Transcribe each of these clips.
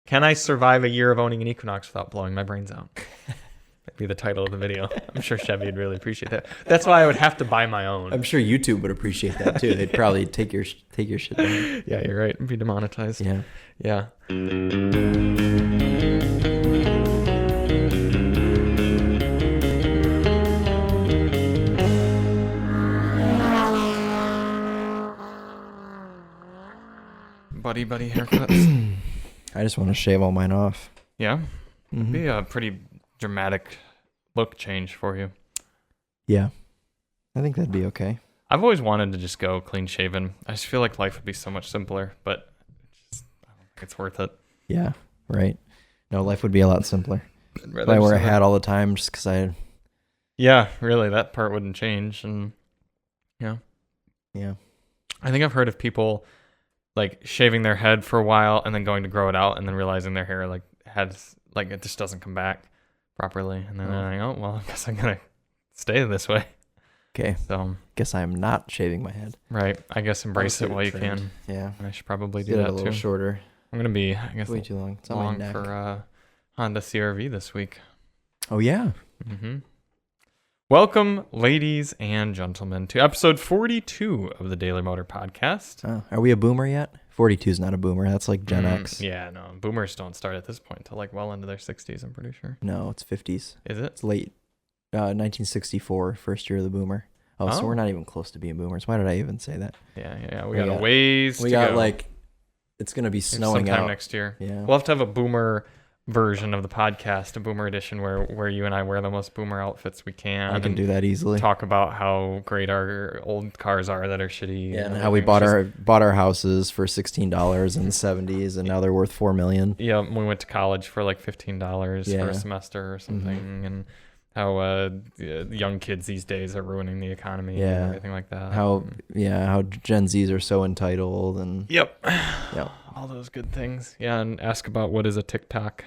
Can I survive a year of owning an Equinox without blowing my brains out? That'd be the title of the video. I'm sure Chevy would really appreciate that. That's why I would have to buy my own. I'm sure YouTube would appreciate that too. They'd probably take your shit down. Yeah, you're right. It'd be demonetized. Yeah. Yeah. Buddy haircuts. I just want to shave all mine off. Yeah? Mm-hmm. It'd be a pretty dramatic look change for you. Yeah. I think that'd be okay. I've always wanted to just go clean shaven. I just feel like life would be so much simpler, but I don't think it's worth it. Yeah, right. No, life would be a lot simpler. I'd If rather I just wear a have hat all the time just because I... Yeah, really, that part wouldn't change. And yeah. I think I've heard of people like shaving their head for a while and then going to grow it out and then realizing their hair like it just doesn't come back properly. And then they're like, oh, well, I guess I'm going to stay this way. Okay. So guess I'm not shaving my head. right. I guess embrace it while you can. Yeah. I should probably Let's do get it that a little too. shorter. I'm going to be, I guess, Way too long. It's on my long neck. for Honda CRV this week. Oh, yeah. Mm-hmm. Welcome, ladies and gentlemen, to episode 42 of the Daily Motor Podcast. Oh, are we a boomer yet? 42 is not a boomer. That's like Gen X. Yeah, no. Boomers don't start at this point till like well into their 60s, I'm pretty sure. No, it's 50s. Is it? It's late. 1964, first year of the boomer. Oh, so we're not even close to being boomers. Why did I even say that? Yeah. We got a ways to go. We got like, it's going to be snowing sometime out next year. Yeah. We'll have to have a boomer version of the podcast, a boomer edition where you and I wear the most boomer outfits we can. I can do that easily. Talk about how great our old cars are that are shitty. Yeah, and how we bought our houses for $16 in the 70s, and now they're worth $4 million. Yeah, we went to college for like $15 for a semester or something, and how young kids these days are ruining the economy and everything like that. How Gen Zs are so entitled and yep, all those good things. Yeah, and ask about what is a TikTok.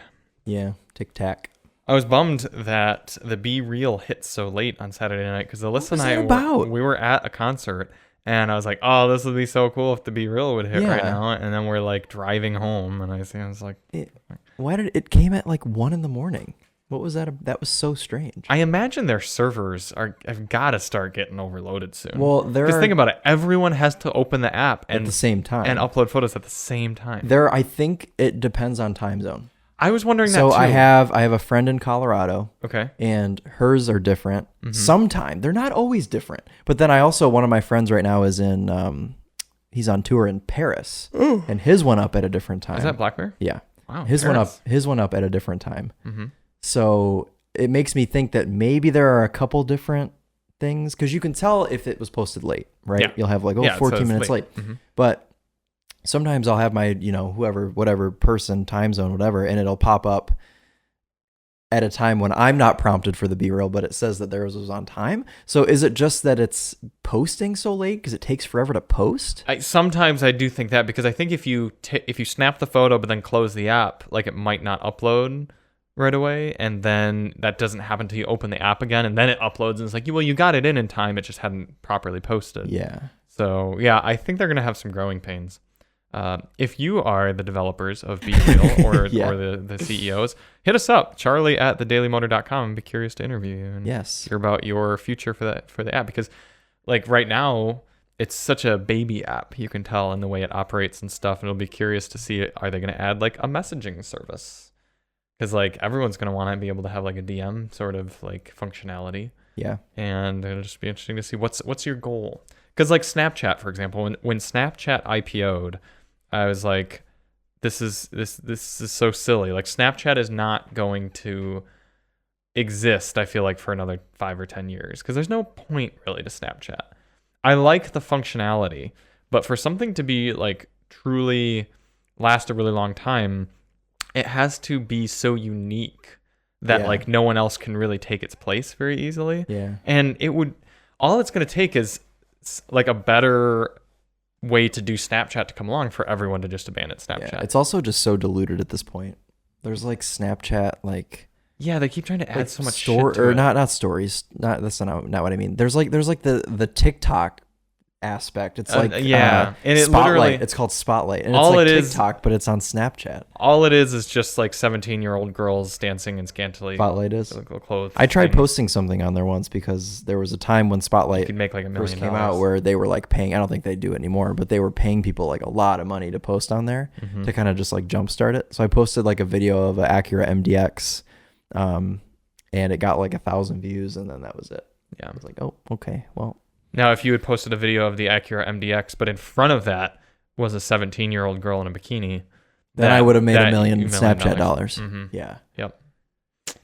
Yeah, Tic Tac. I was bummed that the BeReal hit so late on Saturday night because Alyssa and I we were at a concert and I was like, oh, this would be so cool if the BeReal would hit right now. And then we're like driving home and I was like, why did it came at like 1 a.m? What was that? That was so strange. I imagine their servers have got to start getting overloaded soon. Well, because think about it, everyone has to open the app at the same time and upload photos at the same time. I think it depends on time zone. I was wondering that too. So I have a friend in Colorado. Okay. And hers are different. Sometimes they're not always different. But then one of my friends right now is in he's on tour in Paris. Ooh. And his went up at a different time. Is that Black Bear? Yeah. Wow. His went up at a different time. So it makes me think that maybe there are a couple different things because you can tell if it was posted late, right? Yeah. You'll have like 14 minutes late. But sometimes I'll have my, whatever person, time zone, whatever, and it'll pop up at a time when I'm not prompted for the BeReal, but it says that theirs was on time. So is it just that it's posting so late because it takes forever to post? Sometimes I do think that because I think if you snap the photo but then close the app, like it might not upload right away, and then that doesn't happen until you open the app again, and then it uploads and it's like, well, you got it in time, it just hadn't properly posted. Yeah. So yeah, I think they're gonna have some growing pains. If you are the developers of BeReal or the CEOs, hit us up, charlie@thedailymotor.com. I'd be curious to interview you and hear about your future for the app, because like right now it's such a baby app, you can tell in the way it operates and stuff, and it'll be curious to see are they going to add like a messaging service, because like everyone's going to want to be able to have like a DM sort of like functionality. Yeah. And it'll just be interesting to see what's your goal, because like Snapchat, for example, when Snapchat IPO'd, I was like, this is so silly. Like Snapchat is not going to exist, I feel like, for another 5 or 10 years, because there's no point really to Snapchat. I like the functionality, but for something to be like truly last a really long time, it has to be so unique that like no one else can really take its place very easily. Yeah. And all it's going to take is like a better way to do Snapchat to come along for everyone to just abandon Snapchat. Yeah, it's also just so diluted at this point. There's like Snapchat, like they keep trying to add so much shit to it. Not stories. That's not what I mean. There's like the TikTok aspect. It's like and it Spotlight. literally, It's called Spotlight, and all it's like it is- TikTok, but it's on Snapchat. all it is just like 17-year-old girls dancing in scantily Spotlight is. clothes. I tried posting something on there once because there was a time when You Spotlight could make like $1 first million. came out where they were like paying. I don't think they do it anymore, but they were paying people like a lot of money to post on there to kind of just like jumpstart it. So I posted like a video of an Acura MDX, and it got like 1,000 views, and then that was it. Yeah. I was like, oh, okay, well. Now, if you had posted a video of the Acura MDX, but in front of that was a 17-year-old girl in a bikini, Then I would have made $1 million $1 Snapchat million. dollars. Mm-hmm. Yeah. Yep.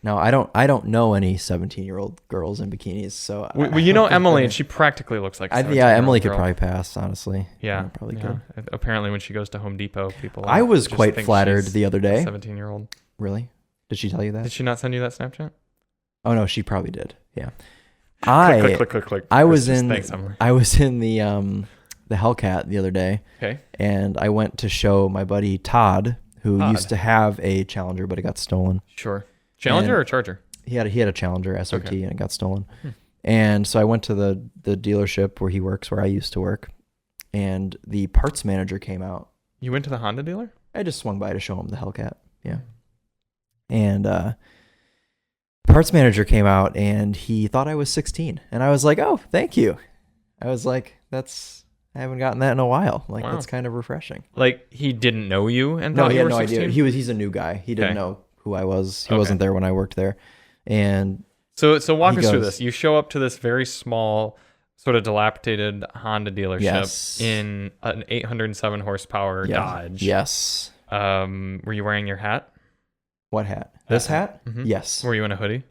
No, I don't know any 17-year-old girls in bikinis. So Well, you know Emily, and she practically looks like a 17-year-old Emily could girl. probably pass, honestly. Yeah, probably yeah. could. Apparently, when she goes to Home Depot, people. I was just quite think flattered she's the other day. 17-year-old. Really? Did she tell you that? Did she not send you that Snapchat? Oh no, she probably did. Yeah. Click. I was in Thanks, Emily. I was in the Hellcat the other day. Okay. And I went to show my buddy Todd, who used to have a Challenger, but it got stolen. Sure. Challenger or Charger? He had a Challenger SRT, and it got stolen. Hmm. And so I went to the dealership where he works, where I used to work, and the parts manager came out. You went to the Honda dealer? I just swung by to show him the Hellcat. Yeah. And parts manager came out, and he thought I was 16. And I was like, oh, thank you. I was like, I haven't gotten that in a while. Like, Wow. that's kind of refreshing. Like, he didn't know you and No, thought he you had were no 16? idea. He's a new guy. He didn't Okay. know who I was. He Okay. wasn't there when I worked there. And So walk He us through goes- this. You show up to this very small, sort of dilapidated Honda dealership Yes. in an 807 horsepower yeah. Dodge. Yes. Were you wearing your hat? What hat? This hat? Mhm. Yes. Were you in a hoodie?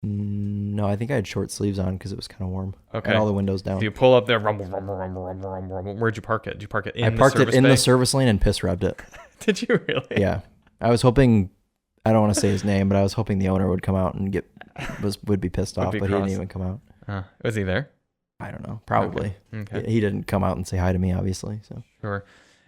No, I think I had short sleeves on because it was kind of warm. Okay. And all the windows down. So you pull up there, rumble, rumble, rumble, rumble, rumble, rumble. Where'd you park it? Did you park it in I the parked service it in bay? the service lane and piss rubbed it. Did you really? Yeah. I was hoping, I don't want to say his name, but I was hoping the owner would come out and would be pissed off, be but he didn't cross. even come out. Was he there? I don't know. Probably. Okay. He didn't come out and say hi to me, obviously. So Sure.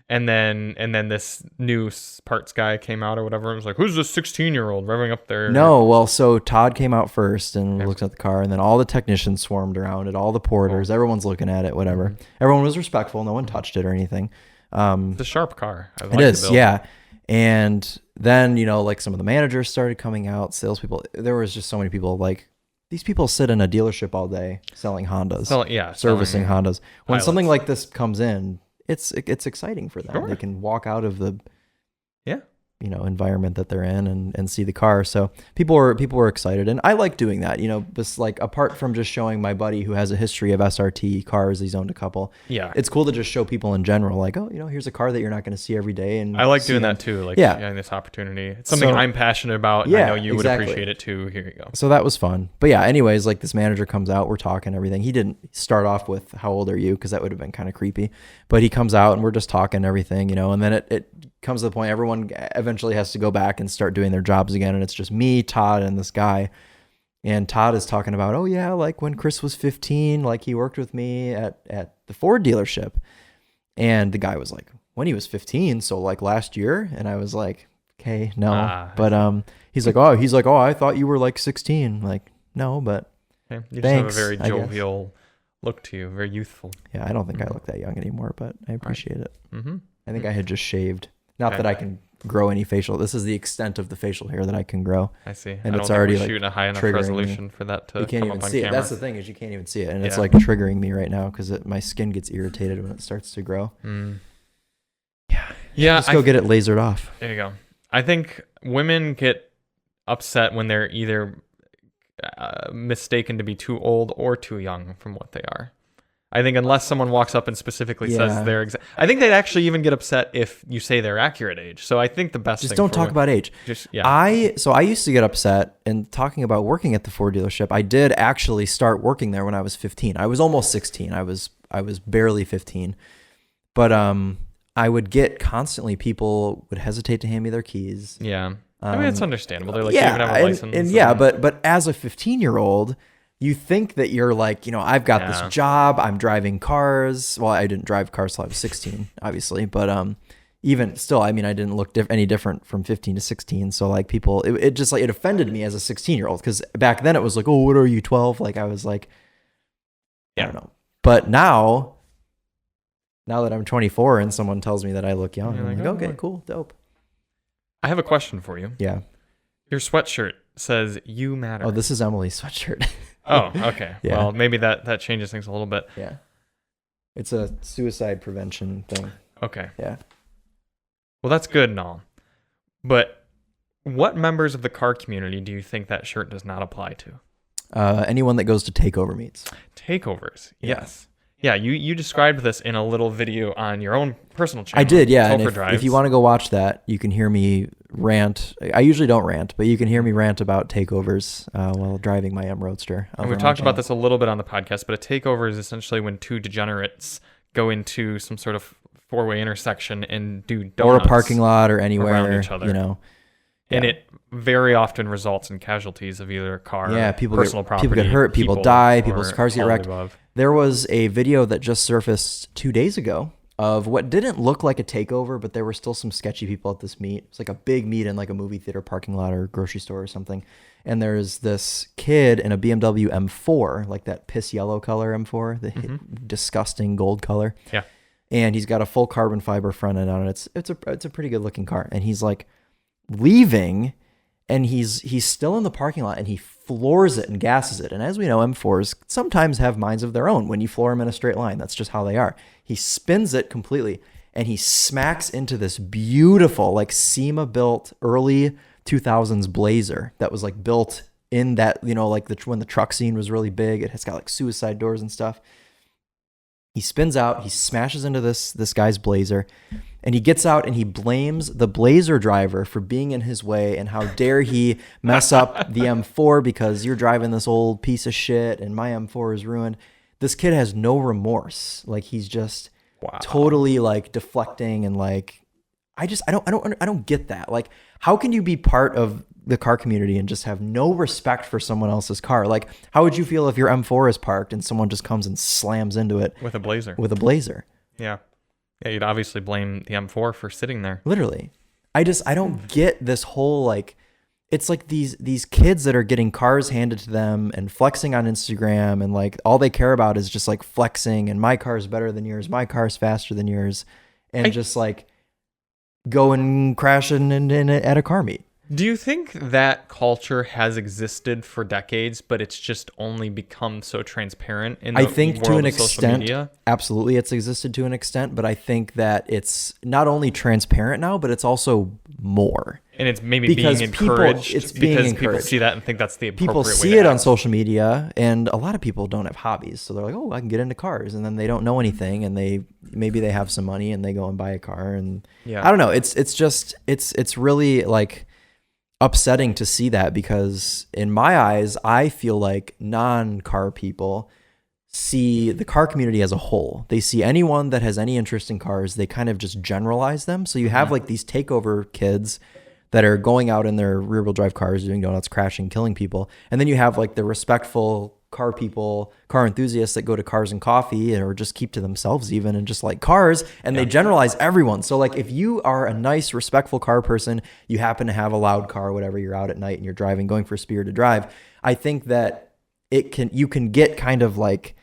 And then this new parts guy came out or whatever and was like, who's this 16-year-old revving up there? no, well, so Todd came out first and Okay. looked at the car, and then all the technicians swarmed around it, all the porters, everyone's looking at it, whatever. Mhm. Everyone was respectful. No one touched it or anything. It's a sharp car. I It like the is, build. yeah. And then, like some of the managers started coming out, salespeople. There was just so many people. Like, these people sit in a dealership all day selling Hondas, servicing selling Hondas. When something pilots. like this comes in, it's exciting for them. Sure. They can walk out of the Yeah. environment that they're in and see the car. So people were excited, and I like doing that. Just like apart from just showing my buddy who has a history of SRT cars, he's owned a couple. Yeah. It's cool to just show people in general, like, oh, here's a car that you're not going to see every day. And I like see doing them. that too. Like, Yeah. getting this opportunity. It's something So- I'm passionate about. And Yeah, I know you exactly. would appreciate it too. Here you go. So that was fun. But yeah, anyways, like this manager comes out, we're talking everything. He didn't start off with how old are you? Because that would have been kind of creepy. But he comes out and we're just talking everything, and then it comes to the point everyone eventually has to go back and start doing their jobs again. And it's just me, Todd, and this guy. And Todd is talking about, oh yeah, like when Chris was 15, like he worked with me at the Ford dealership. And the guy was like, when he was 15, so like last year. And I was like, okay, no. But he's like, oh, I thought you were like 16. Like, no, but Okay. You just Thanks, have a very I guess. jovial look to you, very youthful. yeah, I don't think I look that young anymore, but I appreciate it. Mm-hmm. I think I had just shaved. Not Okay. that I can grow any facial. This is the extent of the facial hair that I can grow. I see. And I don't it's think already, we're like, shooting a high enough triggering me. resolution for that to You can't come even up on see it. camera. That's the thing, is you can't even see it. And it's Yeah. like triggering me right now because my skin gets irritated when it starts to grow. Yeah. Just go get it lasered off. There you go. I think women get upset when they're either mistaken to be too old or too young from what they are. I think unless someone walks up and specifically Yeah. says they're I think they'd actually even get upset if you say their accurate age. So I think the best Just thing don't for talk women- about age. Just yeah. I used to get upset, and talking about working at the Ford dealership, I did actually start working there when I was 15. I was almost 16. I was barely 15. But I would get constantly, people would hesitate to hand me their keys. Yeah. I mean, it's understandable. They're like, yeah, you even have a license. and yeah, but as a 15-year-old, you think that you're like, I've got Yeah. this job, I'm driving cars. Well, I didn't drive cars till I was 16, obviously, but even still, I mean, I didn't look any different from 15 to 16. So like people, it just like, it offended me as a 16-year-old, because back then it was like, oh, what are you, 12? Like I was like, I don't know, But now that I'm 24 and someone tells me that I look young, I'm like, okay, cool, dope. I have a question for you. Yeah. Your sweatshirt says "You Matter." Oh, this is Emily's sweatshirt. Oh, okay. Yeah. Well, maybe that changes things a little bit. Yeah. It's a suicide prevention thing. Okay. Yeah. Well, that's good and all. But what members of the car community do you think that shirt does not apply to? Anyone that goes to takeover meets. Takeovers. Yes. Yeah, you described this in a little video on your own personal channel. I did, yeah. And Drives. if you want to go watch that, you can hear me rant. I usually don't rant, but you can hear me rant about takeovers while driving my Roadster. And we've talked about this a little bit on the podcast, but a takeover is essentially when two degenerates go into some sort of four-way intersection and do donuts. Or a parking lot or anywhere, around each other. you know. And it very often results in casualties of either car, personal property. People get hurt, people die, people's cars get wrecked. Above. There was a video that just surfaced 2 days ago of what didn't look like a takeover, but there were still some sketchy people at this meet. It's like a big meet in like a movie theater parking lot or grocery store or something. And there's this kid in a BMW M4, like that piss yellow color M4, the disgusting gold color. Yeah. And he's got a full carbon fiber front end on it. It's a pretty good looking car. And he's like leaving, and he's still in the parking lot, and he floors it and gasses it. And as we know, M4s sometimes have minds of their own when you floor them in a straight line. That's just how they are. He spins it completely, and he smacks into this beautiful, like SEMA built early 2000s Blazer that was like built in that, you know, like when the truck scene was really big. It has got like suicide doors and stuff. He spins out, he smashes into this guy's Blazer, and he gets out and he blames the Blazer driver for being in his way, and how dare he mess up the M4 because you're driving this old piece of shit and my M4 is ruined. This kid has no remorse. Like, he's just totally like deflecting, and like I don't get that. Like, how can you be part of the car community and just have no respect for someone else's car? Like, how would you feel if your M4 is parked and someone just comes and slams into it with a Blazer? Yeah, you'd obviously blame the M4 for sitting there. Literally. I don't get this whole, like, it's like these kids that are getting cars handed to them and flexing on Instagram, and like all they care about is just like flexing, and my car is better than yours, my car's faster than yours, and just like going crashing at a car meet. Do you think that culture has existed for decades, but it's just only become so transparent in the I think world to an of social extent, media? Absolutely, it's existed to an extent, but I think that it's not only transparent now, but it's also more. And it's maybe being encouraged because people see that and think that's the appropriate way to act. People see it on social media, and a lot of people don't have hobbies, so they're like, oh, I can get into cars, and then they don't know anything, and maybe they have some money and they go and buy a car, and I don't know. It's really like upsetting to see that, because in my eyes, I feel like non-car people see the car community as a whole. They see anyone that has any interest in cars, they kind of just generalize them. So you have like these takeover kids that are going out in their rear-wheel drive cars, doing donuts, crashing, killing people. And then you have like the respectful car people, car enthusiasts that go to Cars and Coffee, or just keep to themselves even, and just like cars, and they generalize everyone. So like, if you are a nice, respectful car person, you happen to have a loud car, whatever, you're out at night and you're driving, going for a spirited drive, I think that you can get kind of like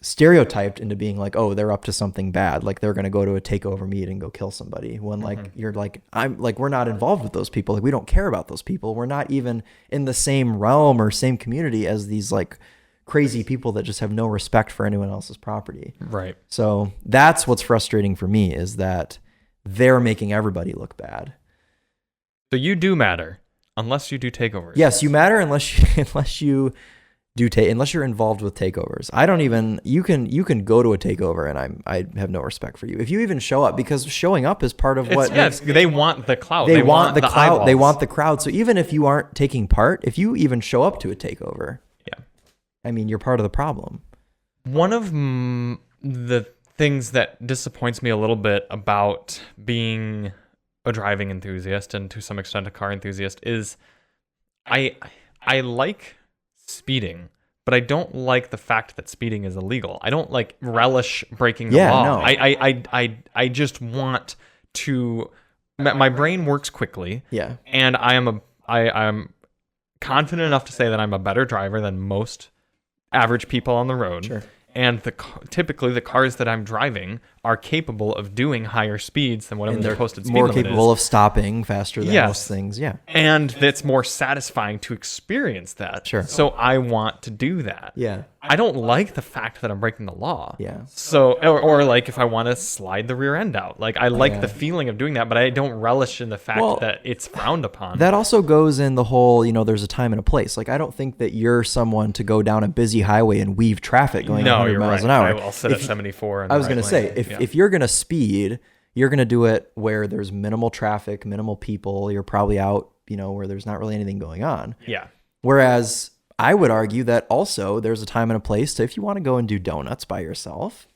stereotyped into being like, oh, they're up to something bad, like they're going to go to a takeover meet and go kill somebody, when like you're like, I'm like, we're not involved with those people, like we don't care about those people, we're not even in the same realm or same community as these like crazy people that just have no respect for anyone else's property. Right. So that's what's frustrating for me, is that they're making everybody look bad. So you do matter unless you do takeovers. Yes, you matter unless you're involved with takeovers. I don't even, you can go to a takeover and I have no respect for you if you even show up, because showing up is part of what they want the clout. They want the clout. Eyeballs. They want the crowd. So even if you aren't taking part, if you even show up to a takeover, I mean, you're part of the problem. One of the things that disappoints me a little bit about being a driving enthusiast, and to some extent a car enthusiast, is I like speeding, but I don't like the fact that speeding is illegal. I don't like relish breaking the law. No. I just want to. My brain works quickly. Yeah. And I'm confident enough to say that I'm a better driver than most average people on the road. Sure. And typically the cars that I'm driving are capable of doing higher speeds than whatever the posted speed limit is. More capable of stopping faster than most things. Yeah. And it's more satisfying to experience that. Sure. So I want to do that. Yeah. I don't like the fact that I'm breaking the law. Yeah. So, or like if I want to slide the rear end out, like I like the feeling of doing that, but I don't relish in the fact that it's frowned upon. That also goes in the whole, there's a time and a place. Like, I don't think that you're someone to go down a busy highway and weave traffic going 100 miles an hour. I'll sit at 74. I was going to say, if you're going to speed, you're going to do it where there's minimal traffic, minimal people. You're probably out, where there's not really anything going on. Yeah. Whereas I would argue that also there's a time and a place to, if you want to go and do donuts by yourself,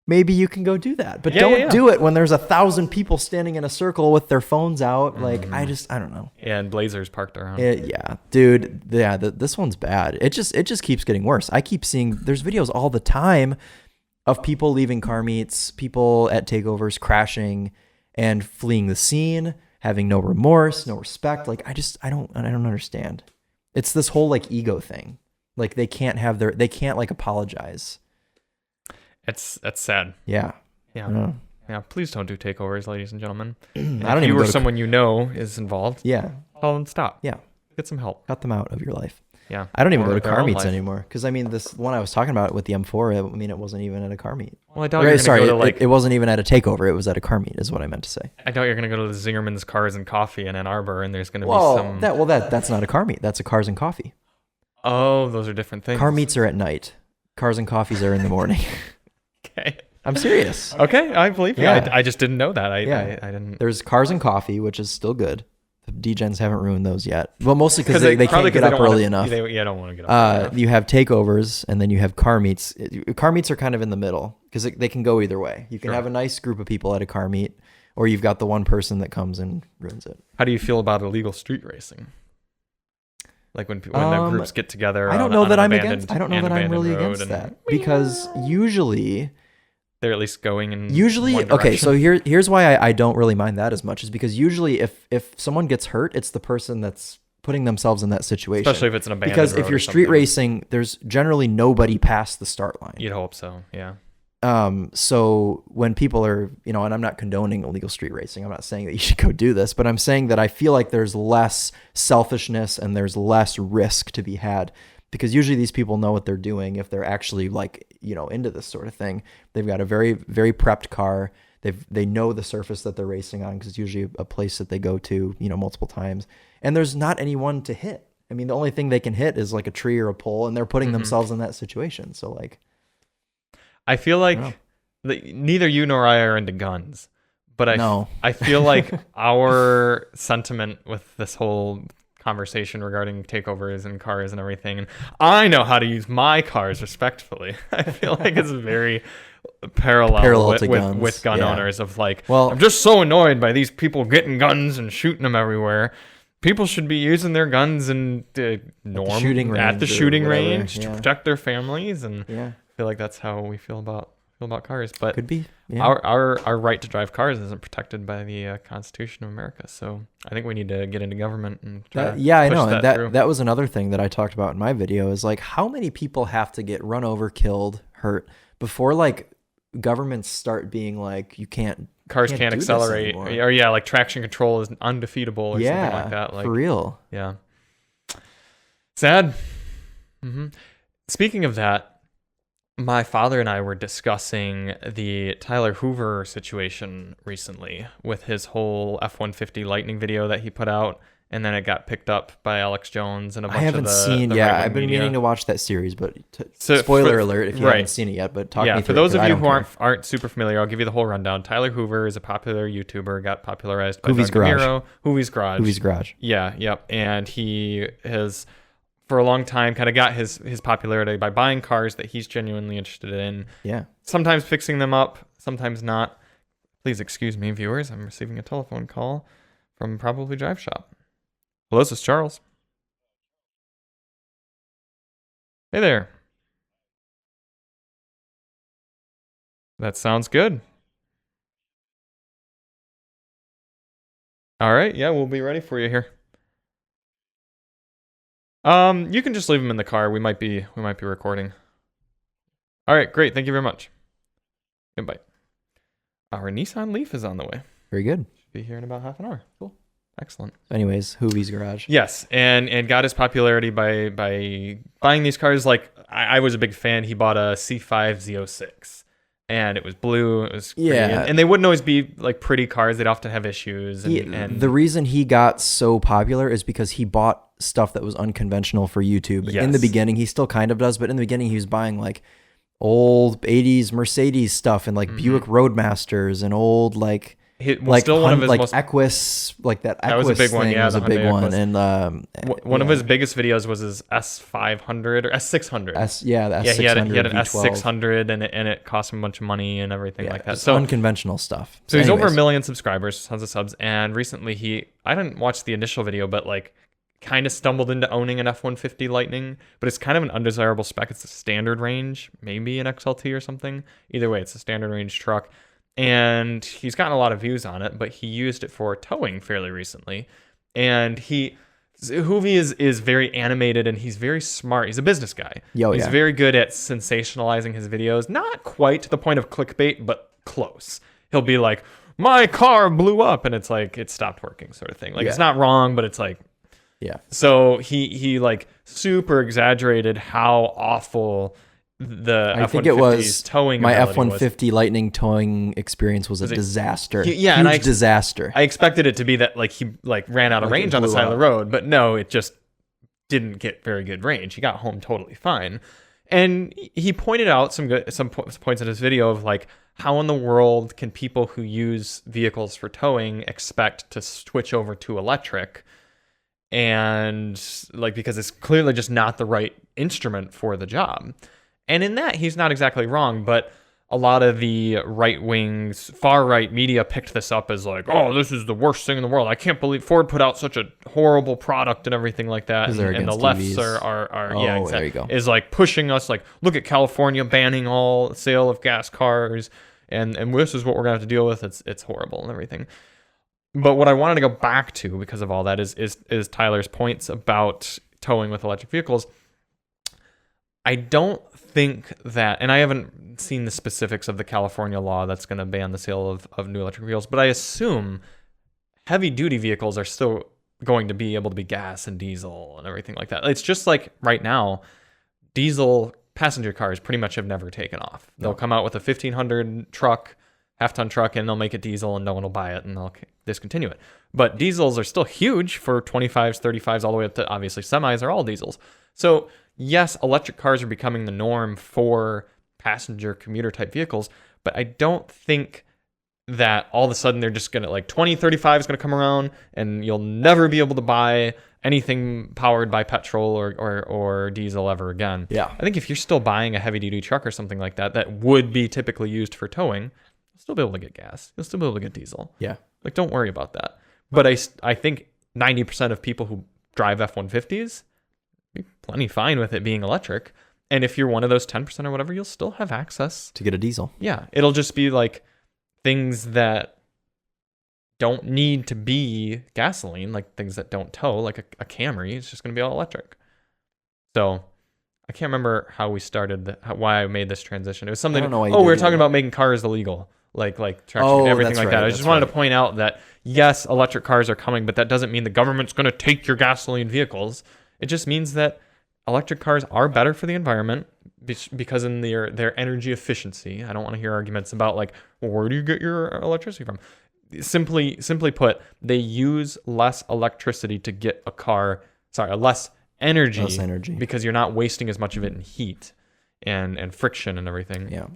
maybe you can go do that. But don't do it when there's 1,000 people standing in a circle with their phones out. Like, I don't know. Yeah, and Blazers parked around. Dude. Yeah, this one's bad. It just keeps getting worse. I keep seeing, there's videos all the time of people leaving car meets, people at takeovers crashing and fleeing the scene, having no remorse, no respect. Like, I don't understand. It's this whole like ego thing. Like they can't like apologize. That's sad. Yeah. Yeah. Yeah. Please don't do takeovers, ladies and gentlemen. I don't if even you or someone is involved. Yeah. Tell them stop. Yeah. Get some help. Cut them out of your life. Yeah. I don't even go to car meets anymore. Because this one I was talking about with the M4, it wasn't even at a car meet. Well, I doubt you're going to go to like... It wasn't even at a takeover. It was at a car meet is what I meant to say. I doubt you're going to go to the Zingerman's Cars and Coffee in Ann Arbor and there's going to be some... That's not a car meet. That's a Cars and Coffee. Oh, those are different things. Car meets are at night. Cars and Coffees are in the morning. Okay. I'm serious. Okay, I believe you. Yeah. I just didn't know that. I didn't... There's Cars and Coffee, which is still good. The D-Gens haven't ruined those yet. Well, mostly because they can't get up early enough. They don't want to get up early enough. You have takeovers, and then you have car meets. Car meets are kind of in the middle because they can go either way. You can have a nice group of people at a car meet, or you've got the one person that comes and ruins it. How do you feel about illegal street racing? Like when the groups get together. I don't know that I'm against. I don't know that I'm really against that because usually they're at least going in okay, so here's why I don't really mind that as much is because usually if someone gets hurt, it's the person that's putting themselves in that situation. Especially if it's an abandoned because road if you're street racing, there's generally nobody past the start line. You'd hope so, yeah. So when people are, and I'm not condoning illegal street racing. I'm not saying that you should go do this, but I'm saying that I feel like there's less selfishness and there's less risk to be had because usually these people know what they're doing if they're actually into this sort of thing. They've got a very, very prepped car. They know the surface that they're racing on because it's usually a place that they go to, multiple times. And there's not anyone to hit. I mean, the only thing they can hit is like a tree or a pole, and they're putting themselves in that situation. So like, I feel like neither you nor I are into guns, but I feel like our sentiment with this whole conversation regarding takeovers and cars and everything, and I know how to use my cars respectfully. I feel like it's very parallel with gun owners of like, I'm just so annoyed by these people getting guns and shooting them everywhere. People should be using their guns and at the shooting range to protect their families, and I feel like that's how we feel about cars. But could be our right to drive cars isn't protected by the Constitution of America. So I think we need to get into government and try I know. And that was another thing that I talked about in my video is like how many people have to get run over, killed, hurt before like governments start being like cars can't accelerate or like traction control is undefeatable or something like that. Like for real. Yeah. Sad. Speaking of that, my father and I were discussing the Tyler Hoover situation recently with his whole F-150 Lightning video that he put out, and then it got picked up by Alex Jones and a bunch of the I've been meaning to watch that series, but spoiler alert if you haven't seen it yet, but talk me through it. For those of you who aren't super familiar, I'll give you the whole rundown. Tyler Hoover is a popular YouTuber, got popularized by Niro. Hoovy's Garage. Yeah, yep. And he has, for a long time, kind of got his popularity by buying cars that he's genuinely interested in. Yeah. Sometimes fixing them up, sometimes not. Please excuse me, viewers. I'm receiving a telephone call from Probably Drive Shop. Hello, this is Charles. Hey there. That sounds good. All right. Yeah, we'll be ready for you here. You can just leave them in the car. We might be recording. All right, great. Thank you very much. Goodbye. Our Nissan Leaf is on the way. Very good. Should be here in about half an hour. Cool. Excellent. Anyways, Hoovie's Garage. Yes, and got his popularity by buying these cars. Like I was a big fan. He bought a C5 Z06, and it was blue. It was pretty, and they wouldn't always be like pretty cars. They'd often have issues. And the reason he got so popular is because he bought stuff that was unconventional for YouTube. Yes. In the beginning, he still kind of does, but in the beginning, he was buying like old 80s Mercedes stuff and like Buick Roadmasters and old like. Still one of his most Equus, like that was a big one. Yeah, was a big one. Equus. And one of his biggest videos was his S500 or S600. The S600. He had an V12. S600 and it cost him a bunch of money and everything like that. So unconventional stuff. So he's over 1 million subscribers, tons of subs, and recently I didn't watch the initial video, but like kind of stumbled into owning an F-150 Lightning, but it's kind of an undesirable spec. It's a standard range, maybe an XLT or something. Either way, it's a standard range truck. And he's gotten a lot of views on it, but he used it for towing fairly recently. And Hoovie is very animated and he's very smart. He's a business guy. He's very good at sensationalizing his videos. Not quite to the point of clickbait, but close. He'll be like, my car blew up, and it's like, it stopped working sort of thing. Like, it's not wrong, but it's like, So he like super exaggerated how awful the I think it was towing my F-150 Lightning towing experience was a disaster. Huge disaster. I expected it to be that like he like ran out of range on the side of the road, but no, it just didn't get very good range. He got home totally fine. And he pointed out some points in his video of like, how in the world can people who use vehicles for towing expect to switch over to electric? And like, because it's clearly just not the right instrument for the job. And in that, he's not exactly wrong, but a lot of the far-right media picked this up as like, oh, this is the worst thing in the world. I can't believe Ford put out such a horrible product and everything like that. And the lefts are there you go. Is like pushing us like, look at California banning all sale of gas cars, and this is what we're going to have to deal with. It's horrible and everything. But what I wanted to go back to because of all that is Tyler's points about towing with electric vehicles. I don't think that, and I haven't seen the specifics of the California law that's going to ban the sale of new electric vehicles, but I assume heavy-duty vehicles are still going to be able to be gas and diesel and everything like that. It's just like right now, diesel passenger cars pretty much have never taken off. They'll come out with a 1,500 truck, half-ton truck, and they'll make it diesel and no one will buy it and they'll discontinue it. But diesels are still huge for 25s, 35s, all the way up to obviously semis are all diesels. So yes, electric cars are becoming the norm for passenger commuter type vehicles, but I don't think that all of a sudden they're just going to like 2035 is going to come around and you'll never be able to buy anything powered by petrol or diesel ever again. Yeah. I think if you're still buying a heavy duty truck or something like that would be typically used for towing, you'll still be able to get gas. You'll still be able to get diesel. Yeah. Like, don't worry about that. But I think 90% of people who drive F-150s be plenty fine with it being electric. And if you're one of those 10% or whatever, you'll still have access to get a diesel. Yeah. It'll just be like things that don't need to be gasoline, like things that don't tow, like a Camry. It's just going to be all electric. So I can't remember how we started, why I made this transition. It was something, we were talking about making cars illegal, like traction and everything like that. I just wanted to point out that, yes, electric cars are coming, but that doesn't mean the government's going to take your gasoline vehicles. It just means that electric cars are better for the environment because in their energy efficiency. I don't want to hear arguments about like, well, where do you get your electricity from? Simply put, they use less electricity to get less energy because you're not wasting as much of it in heat and friction and everything. Yeah.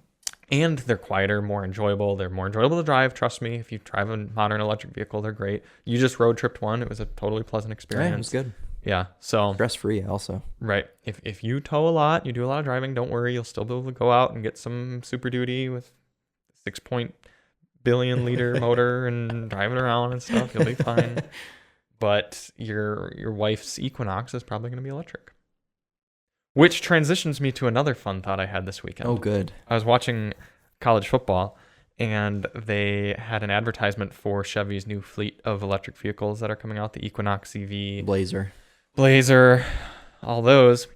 And they're quieter, more enjoyable. They're more enjoyable to drive. Trust me, if you drive a modern electric vehicle, they're great. You just road tripped one. It was a totally pleasant experience. Yeah, it was good. Yeah, so stress-free also. Right. If you tow a lot, you do a lot of driving, don't worry. You'll still be able to go out and get some Super Duty with 6 billion liter motor and drive it around and stuff. You'll be fine. But your wife's Equinox is probably going to be electric. Which transitions me to another fun thought I had this weekend. Oh, good. I was watching college football, and they had an advertisement for Chevy's new fleet of electric vehicles that are coming out, the Equinox EV. Blazer, all those.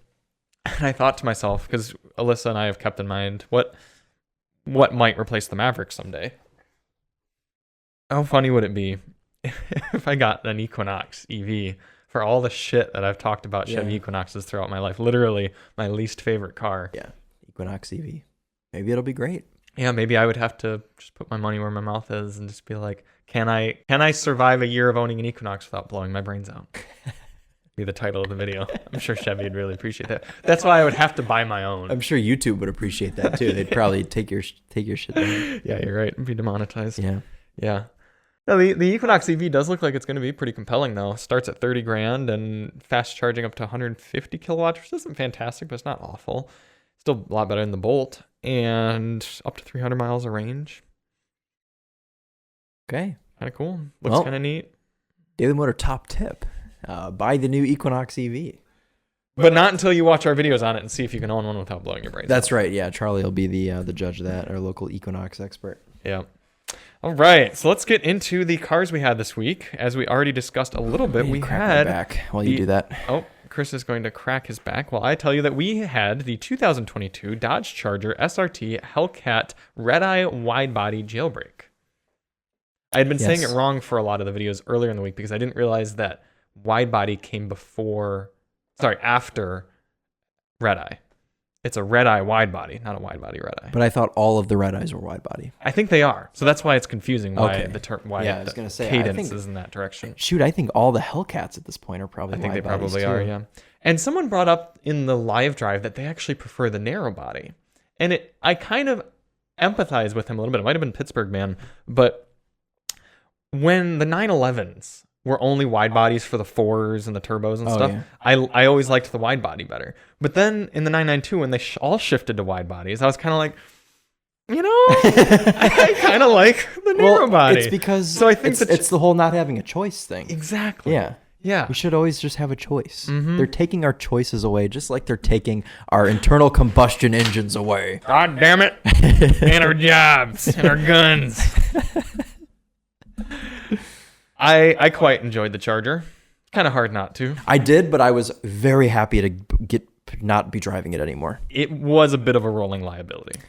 And I thought to myself, because Alyssa and I have kept in mind what might replace the Maverick someday. How funny would it be if I got an Equinox EV for all the shit that I've talked about Chevy Equinoxes throughout my life? Literally my least favorite car. Yeah, Equinox EV. Maybe it'll be great. Yeah, maybe I would have to just put my money where my mouth is and just be like, can I survive a year of owning an Equinox without blowing my brains out? Be the title of the video. I'm sure Chevy would really appreciate that. That's why I would have to buy my own. I'm sure YouTube would appreciate that too. They'd probably take your shit down. Yeah, you're right. It'd be demonetized. Yeah. Yeah. No, the Equinox EV does look like it's going to be pretty compelling though. Starts at $30,000 and fast charging up to 150 kilowatts, which isn't fantastic, but it's not awful. Still a lot better than the Bolt, and up to 300 miles of range. Okay. Kind of cool. Looks kind of neat. Daily Motor top tip. Buy the new Equinox EV. But not until you watch our videos on it and see if you can own one without blowing your brains. That's right. Yeah, Charlie will be the judge of that, our local Equinox expert. Yeah. All right, so let's get into the cars we had this week. As we already discussed a little bit, we had... back while you do that. Oh, Chris is going to crack his back while I tell you that we had the 2022 Dodge Charger SRT Hellcat Red-Eye Wide-Body Jailbreak. I had been saying it wrong for a lot of the videos earlier in the week because I didn't realize that wide-body came after Red-Eye. It's a red-eye wide-body, not a wide-body red-eye. But I thought all of the red-eyes were wide-body. I think they are. So that's why it's confusing why the cadence is in that direction. Shoot, I think all the Hellcats at this point are probably wide-bodies. I think they probably are, yeah. And someone brought up in the live drive that they actually prefer the narrow body. And I kind of empathize with him a little bit. It might have been Pittsburgh man, but when the 911s were only wide bodies for the 4s and the turbos and stuff, yeah. I always liked the wide body better. But then in the 992, when they all shifted to wide bodies, I was kind of like, I kind of like the narrow body. It's because so I think it's the whole not having a choice thing. Exactly. Yeah. Yeah. We should always just have a choice. Mm-hmm. They're taking our choices away, just like they're taking our internal combustion engines away. God damn it. And our jobs and our guns. I quite enjoyed the Charger. Kind of hard not to. I did, but I was very happy to not be driving it anymore. It was a bit of a rolling liability.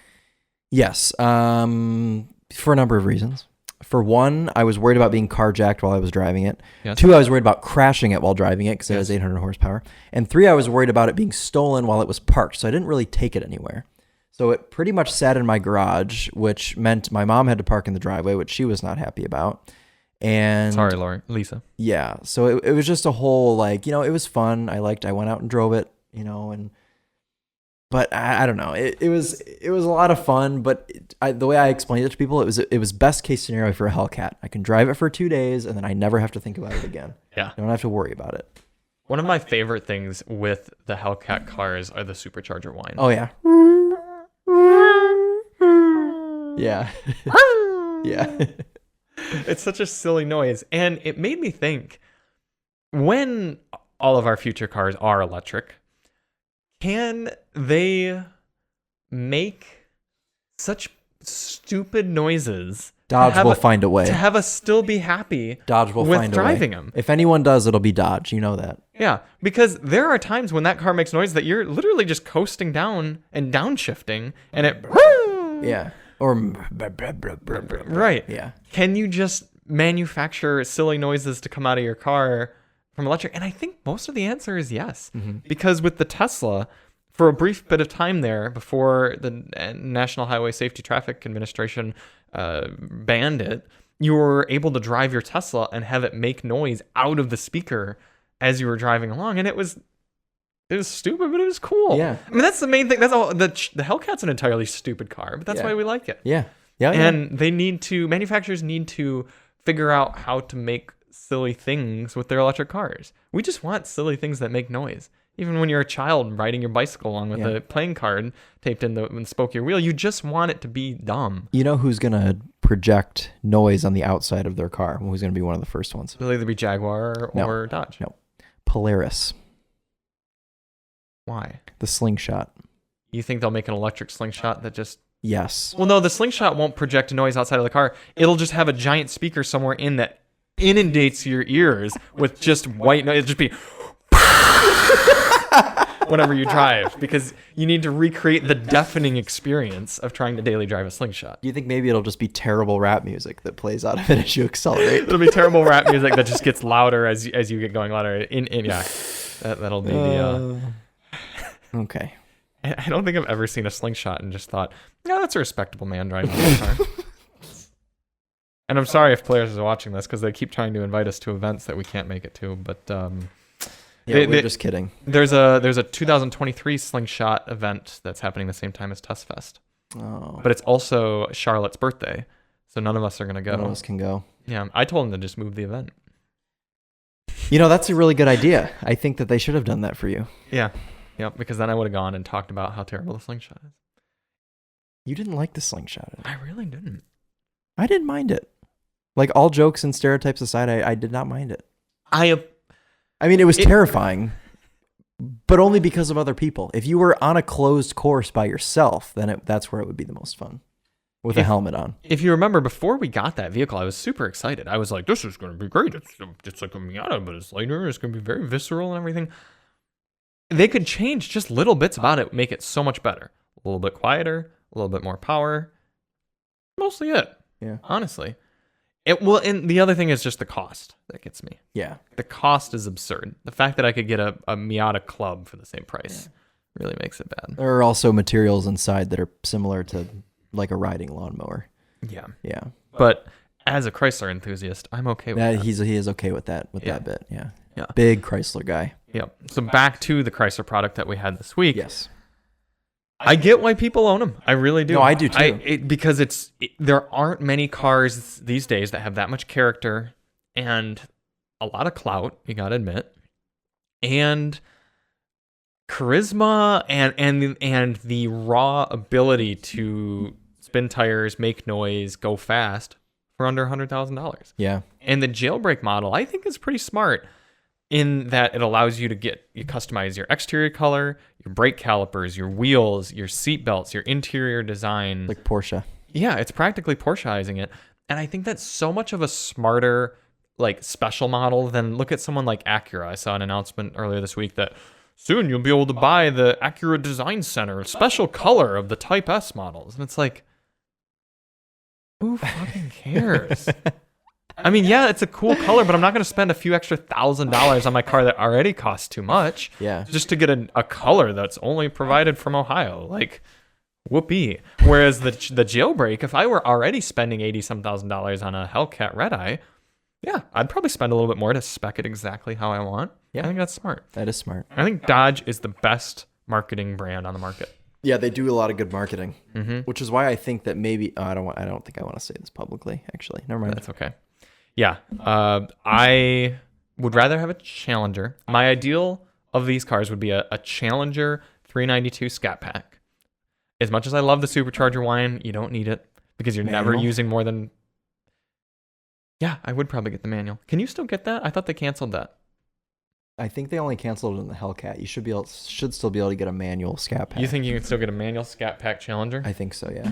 Yes, for a number of reasons. For one, I was worried about being carjacked while I was driving it. Yes. 2, I was worried about crashing it while driving it because it has 800 horsepower. And 3, I was worried about it being stolen while it was parked, so I didn't really take it anywhere. So it pretty much sat in my garage, which meant my mom had to park in the driveway, which she was not happy about. And sorry, Lisa. Yeah, so it was just a whole it was fun. I went out and drove it, but I don't know. It was a lot of fun, but the way I explained it to people, it was best case scenario for a Hellcat. I can drive it for 2 days and then I never have to think about it again. Yeah, I don't have to worry about it. One of my favorite things with the Hellcat cars are the supercharger whine. Oh yeah. Yeah. Yeah. It's such a silly noise. And it made me think, when all of our future cars are electric, can they make such stupid noises? Dodge will find a way. To have us still be happy Dodge will with find driving a way. them. If anyone does, it'll be Dodge. You know that. Yeah, because there are times when that car makes noise that you're literally just coasting down and downshifting, and it... Yeah. Or right. Yeah. Can you just manufacture silly noises to come out of your car from electric? And I think most of the answer is yes. Mm-hmm. Because with the Tesla, for a brief bit of time there before the National Highway Safety Traffic Administration banned it, you were able to drive your Tesla and have it make noise out of the speaker as you were driving along, and it was stupid, but it was cool. Yeah. I mean, that's the main thing. That's all. The Hellcat's an entirely stupid car, but that's why we like it. Yeah. Yeah. And manufacturers need to figure out how to make silly things with their electric cars. We just want silly things that make noise. Even when you're a child riding your bicycle along with a playing card taped in the spoke of your wheel, you just want it to be dumb. You know who's going to project noise on the outside of their car? Who's going to be one of the first ones? It'll either be Jaguar or Dodge. No. Polaris. Why? The slingshot. You think they'll make an electric slingshot that just... Yes. Well, no, the slingshot won't project noise outside of the car. It'll just have a giant speaker somewhere in that inundates your ears with just white noise. It'll just be... whenever you drive, because you need to recreate the deafening experience of trying to daily drive a slingshot. Do you think maybe it'll just be terrible rap music that plays out of it as you accelerate? It'll be terrible rap music that just gets louder as you get going louder. That'll be the. Okay. I don't think I've ever seen a slingshot and just thought, no, that's a respectable man driving a car. And I'm sorry if players are watching this because they keep trying to invite us to events that we can't make it to. But we're just kidding. There's a 2023 slingshot event that's happening the same time as Test Fest. Oh. But it's also Charlotte's birthday, so none of us are gonna go. None of us can go. Yeah, I told them to just move the event. That's a really good idea. I think that they should have done that for you. Yeah, because then I would have gone and talked about how terrible the slingshot is. You didn't like the slingshot. I really didn't. I didn't mind it. Like, all jokes and stereotypes aside, I did not mind it. I mean, it was terrifying, but only because of other people. If you were on a closed course by yourself, then that's where it would be the most fun, with a helmet on. If you remember, before we got that vehicle, I was super excited. I was like, this is going to be great. It's like a Miata, but it's lighter. It's going to be very visceral and everything. They could change just little bits about it, make it so much better. A little bit quieter, a little bit more power. Mostly it. Yeah. Honestly. And the other thing is just the cost that gets me. Yeah. The cost is absurd. The fact that I could get a Miata Club for the same price really makes it bad. There are also materials inside that are similar to like a riding lawnmower. Yeah. Yeah. But as a Chrysler enthusiast, I'm okay with that. He is okay with that bit. Yeah. Yeah. Big Chrysler guy. Yep. So back to the Chrysler product that we had this week. Yes. I get why people own them. I really do. No, I do too. Because there aren't many cars these days that have that much character and a lot of clout, you gotta admit, and charisma and the raw ability to spin tires, make noise, go fast for under $100,000. Yeah. And the Jailbreak model, I think, is pretty smart in that it allows you to customize your exterior color, your brake calipers, your wheels, your seat belts, your interior design. Like Porsche. Yeah, it's practically Porscheizing it. And I think that's so much of a smarter, like, special model than look at someone like Acura. I saw an announcement earlier this week that soon you'll be able to buy the Acura Design Center, special color of the Type S models. And it's like, who fucking cares? I mean, yeah, it's a cool color, but I'm not going to spend a few extra $1,000s on my car that already costs too much. Yeah. Just to get a color that's only provided from Ohio. Like, whoopee. Whereas the Jailbreak, if I were already spending $80-some thousand on a Hellcat Red Eye, yeah, I'd probably spend a little bit more to spec it exactly how I want. Yeah. I think that's smart. That is smart. I think Dodge is the best marketing brand on the market. Yeah, they do a lot of good marketing, mm-hmm. which is why I think that maybe I don't think I want to say this publicly. Actually, never mind. That's okay. Yeah, I would rather have a Challenger. My ideal of these cars would be a Challenger 392 Scat Pack. As much as I love the Supercharger line, you don't need it because you're never using more than. Yeah, I would probably get the manual. Can you still get that? I thought they canceled that. I think they only canceled it in the Hellcat. You should still be able to get a manual Scat Pack. You think you can still get a manual Scat Pack Challenger? I think so, yeah.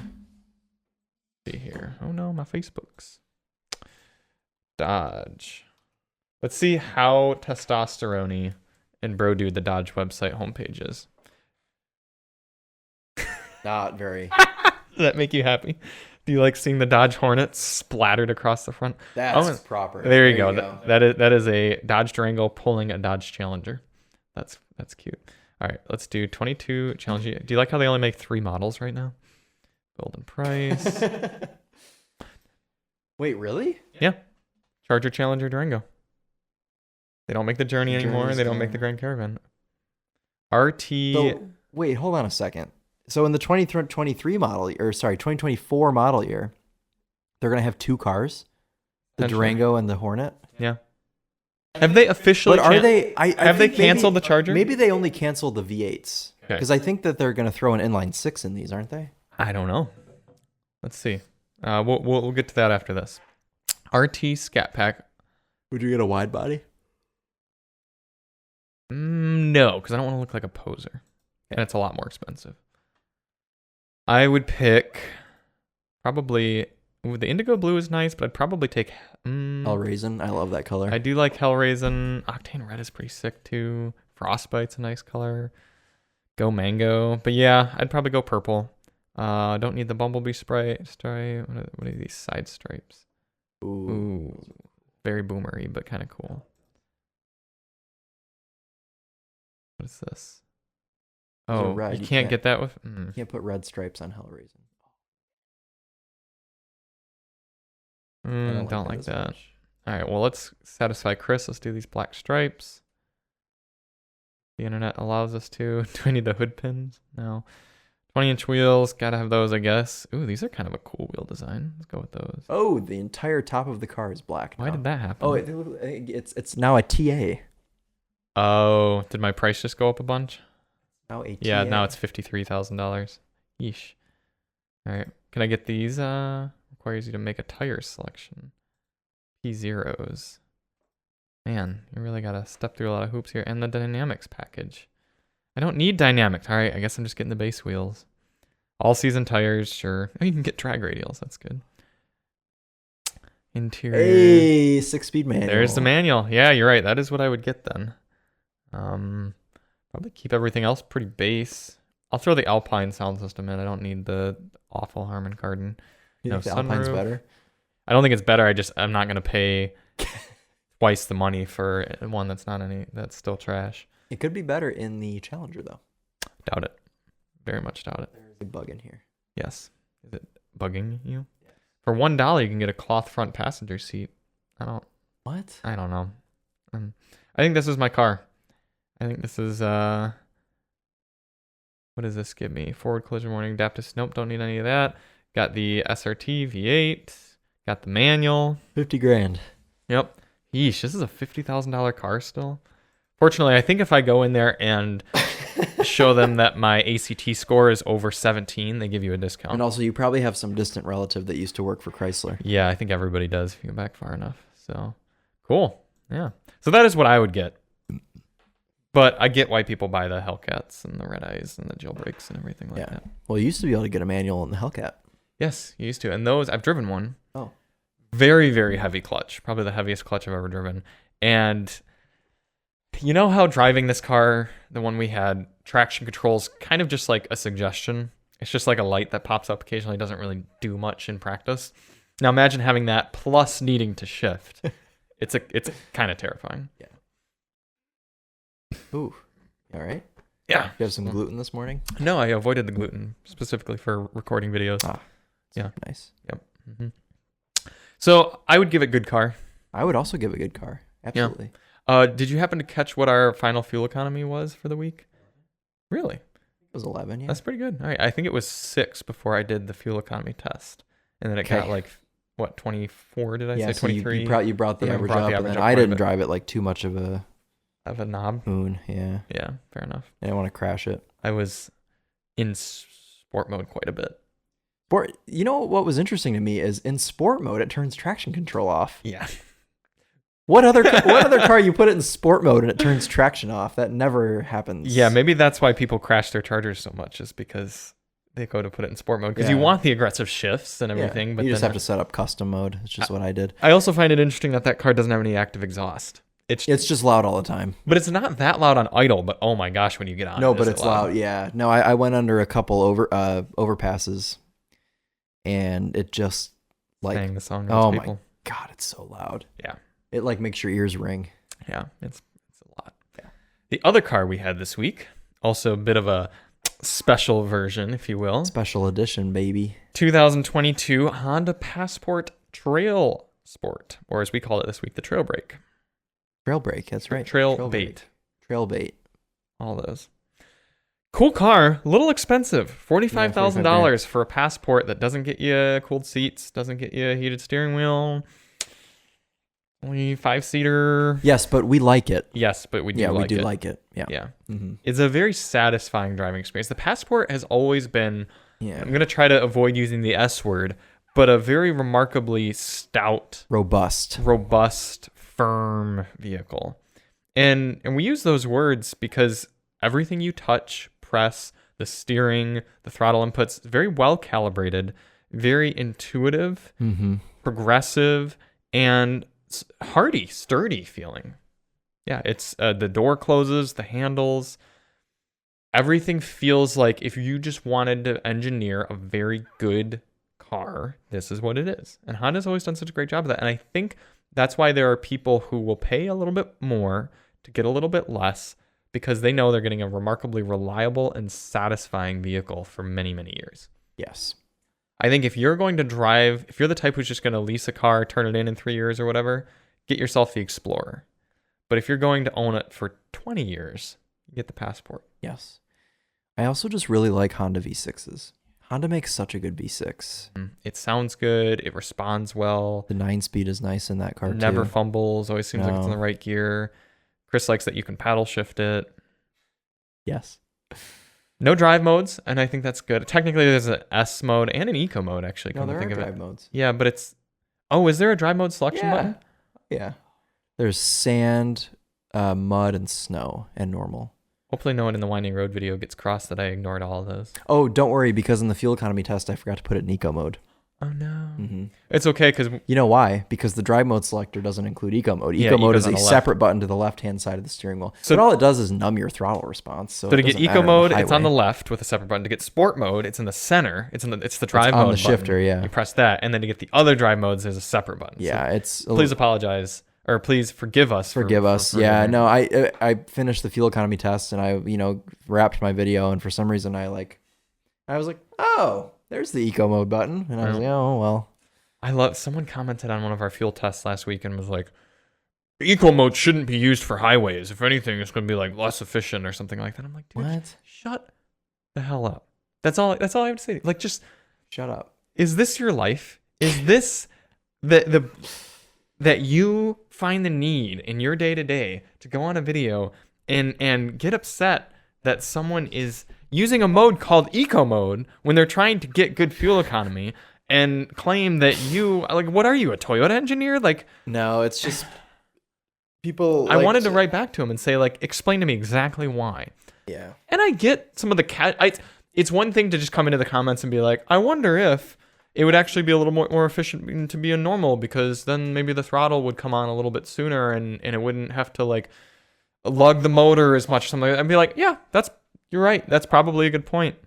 Let's see here. Oh no, my Facebook's. Dodge. Let's see how testosterone-y and bro dude the Dodge website homepage is. Not very. Does that make you happy? Do you like seeing the Dodge Hornet splattered across the front? That's proper. There you go. That is a Dodge Durango pulling a Dodge Challenger. That's cute. All right, let's do 22 Challenger. Do you like how they only make 3 models right now? Golden price. Wait, really? Yeah. Charger, Challenger, Durango. They don't make the Journey anymore. They don't make the Grand Caravan. RT. So, wait, hold on a second. So in the 2023 model, 2024 model year, they're going to have 2 cars, the Durango and the Hornet. Yeah. Have they officially? But are they? Have they canceled the Charger? Maybe they only canceled the V8s because I think that they're going to throw an inline 6 in these, aren't they? I don't know. Let's see. We'll get to that after this. RT Scat Pack. Would you get a wide body? No, because I don't want to look like a poser. And it's a lot more expensive. I would pick probably... the indigo blue is nice, but I'd probably take... Hellraisin. I love that color. I do like Hellraisin. Octane Red is pretty sick, too. Frostbite's a nice color. Go mango. But yeah, I'd probably go purple. Don't need the bumblebee stripe. What are these side stripes? Ooh. Very boomery, but kind of cool. What is this? Oh, red. you can't get that with... You can't put red stripes on Hellraiser. Don't like that. Much. All right, well, let's satisfy Chris. Let's do these black stripes. The internet allows us to. Do I need the hood pins? No. 20-inch wheels. Gotta have those, I guess. Ooh, these are kind of a cool wheel design. Let's go with those. Oh, the entire top of the car is black now. Why did that happen? Oh, it's now a TA. Oh, did my price just go up a bunch? Now a TA. Yeah, now it's $53,000. Yeesh. All right. Can I get these? Requires you to make a tire selection. P0s. Man, you really gotta step through a lot of hoops here. And the dynamics package. I don't need dynamics. All right, I guess I'm just getting the base wheels. All season tires, sure. Oh, you can get drag radials. That's good. Interior. Hey, 6-speed manual. There's the manual. Yeah, you're right. That is what I would get then. Probably keep everything else pretty base. I'll throw the Alpine sound system in. I don't need the awful Harman Kardon. You think the Alpine's better? I don't think it's better. I'm not gonna pay twice the money for one that's still trash. It could be better in the Challenger though. Doubt it. Very much doubt it. There's a bug in here. Yes. Is it bugging you? Yes. For $1, you can get a cloth front passenger seat. What? I don't know. I think this is my car. I think this is what does this give me? Forward collision warning, adaptive. Nope, don't need any of that. Got the SRT V8. Got the manual. 50 grand. Yep. Yeesh, this is a $50,000 car still. Fortunately, I think if I go in there and show them that my ACT score is over 17, they give you a discount. And also, you probably have some distant relative that used to work for Chrysler. Yeah, I think everybody does if you go back far enough. So, cool. Yeah. So that is what I would get. But I get why people buy the Hellcats and the Red Eyes and the Jailbreaks and everything like that. Well, you used to be able to get a manual in the Hellcat. Yes, you used to. And those, I've driven one. Oh. Very, very heavy clutch. Probably the heaviest clutch I've ever driven. And you know how driving this car, the one we had, traction control's kind of just like a suggestion. It's just like a light that pops up occasionally. It doesn't really do much in practice. Now imagine having that plus needing to shift. It's kind of terrifying. Yeah. Ooh. All right. Yeah. You have some gluten this morning? No, I avoided the gluten specifically for recording videos. Yeah. Nice. Yep. Mm-hmm. So I would give it good car. I would also give it good car. Absolutely. Yeah. Did you happen to catch what our final fuel economy was for the week? Really? It was 11, yeah. That's pretty good. All right. I think it was 6 before I did the fuel economy test. And then it got like, what, 24, did I say? 23? You brought the average up, and then I didn't drive it like too much of a knob. Moon, yeah. Yeah, fair enough. I didn't want to crash it. I was in sport mode quite a bit. You know what was interesting to me is in sport mode it turns traction control off. Yeah. What other car you put it in sport mode and it turns traction off? That never happens. Yeah, maybe that's why people crash their Chargers so much, is because they go to put it in sport mode, because you want the aggressive shifts and everything. Yeah. But you just have to set up custom mode. It's just what I did. I also find it interesting that car doesn't have any active exhaust. It's just loud all the time. But it's not that loud on idle, but oh my gosh, when you get on. No, but it's loud. Yeah. No, I went under a couple overpasses, and it just like sang the song. Oh my God, it's so loud. Yeah. It like makes your ears ring. Yeah, it's a lot. Yeah. The other car we had this week, also a bit of a special version, if you will. Special edition, baby. 2022 Honda Passport Trailsport, or as we call it this week, the Trailbreak. Trailbreak, that's right. Trailbait. Trailbait. All those. Cool car, a little expensive. $45,000 for a Passport that doesn't get you cooled seats, doesn't get you a heated steering wheel. Only 5-seater. Yes, but we like it. Yes, but we do like it. Yeah. Yeah. Mm-hmm. It's a very satisfying driving experience. The Passport has always been, I'm going to try to avoid using the S word, but a very remarkably stout, robust, firm vehicle. And we use those words because everything you touch, press, the steering, the throttle inputs, very well calibrated, very intuitive, progressive, and hardy, sturdy feeling. Yeah, it's the door closes, the handles. everything feels like if you just wanted to engineer a very good car, this is what it is. And Honda's always done such a great job of that. And I think that's why there are people who will pay a little bit more to get a little bit less, because they know they're getting a remarkably reliable and satisfying vehicle for many, many years. Yes. I think if you're going to drive, if you're the type who's just going to lease a car, turn it in 3 years or whatever, get yourself the Explorer. But if you're going to own it for 20 years, get the Passport. Yes. I also just really like Honda V6s. Honda makes such a good V6. It sounds good. It responds well. The 9-speed is nice in that car too. Never fumbles. Always seems like it's in the right gear. Chris likes that you can paddle shift it. Yes. No drive modes, and I think that's good. Technically, there's an S mode and an Eco mode, actually. No, there are drive modes. Yeah, but it's... Oh, is there a drive mode selection button? Yeah. There's sand, mud, and snow, and normal. Hopefully no one in the Winding Road video gets cross that I ignored all of those. Oh, don't worry, because in the fuel economy test, I forgot to put it in Eco mode. Oh, no. Mm-hmm. It's okay, because... You know why? Because the drive mode selector doesn't include Eco mode. Eco mode is a separate button to the left-hand side of the steering wheel. So, but all it does is numb your throttle response. So to get Eco mode, it's on the left with a separate button. To get Sport mode, it's in the center. It's the drive mode on the shifter, button. yeah. You press that, and then to get the other drive modes, there's a separate button. Yeah, so please apologize. Or please forgive us. Forgive us. Yeah, no, I finished the fuel economy test and I, wrapped my video, and for some reason I was like, oh, there's the Eco mode button. And I was like, oh, well. Someone commented on one of our fuel tests last week and was like, Eco mode shouldn't be used for highways. If anything, it's going to be like less efficient or something like that. I'm like, dude, what? Shut the hell up. That's all I have to say. Like, just shut up. Is this your life? Is this that you find the need in your day-to-day to go on a video and get upset that someone is using a mode called Eco mode when they're trying to get good fuel economy, and claim that what are you, a Toyota engineer? Like, no, it's just people. I wanted to write back to him and say, explain to me exactly why. Yeah. And I get some of the it's one thing to just come into the comments and be like, I wonder if it would actually be a little more efficient to be a normal, because then maybe the throttle would come on a little bit sooner and it wouldn't have to lug the motor as much. Something like that. I'd be like, yeah, you're right. That's probably a good point.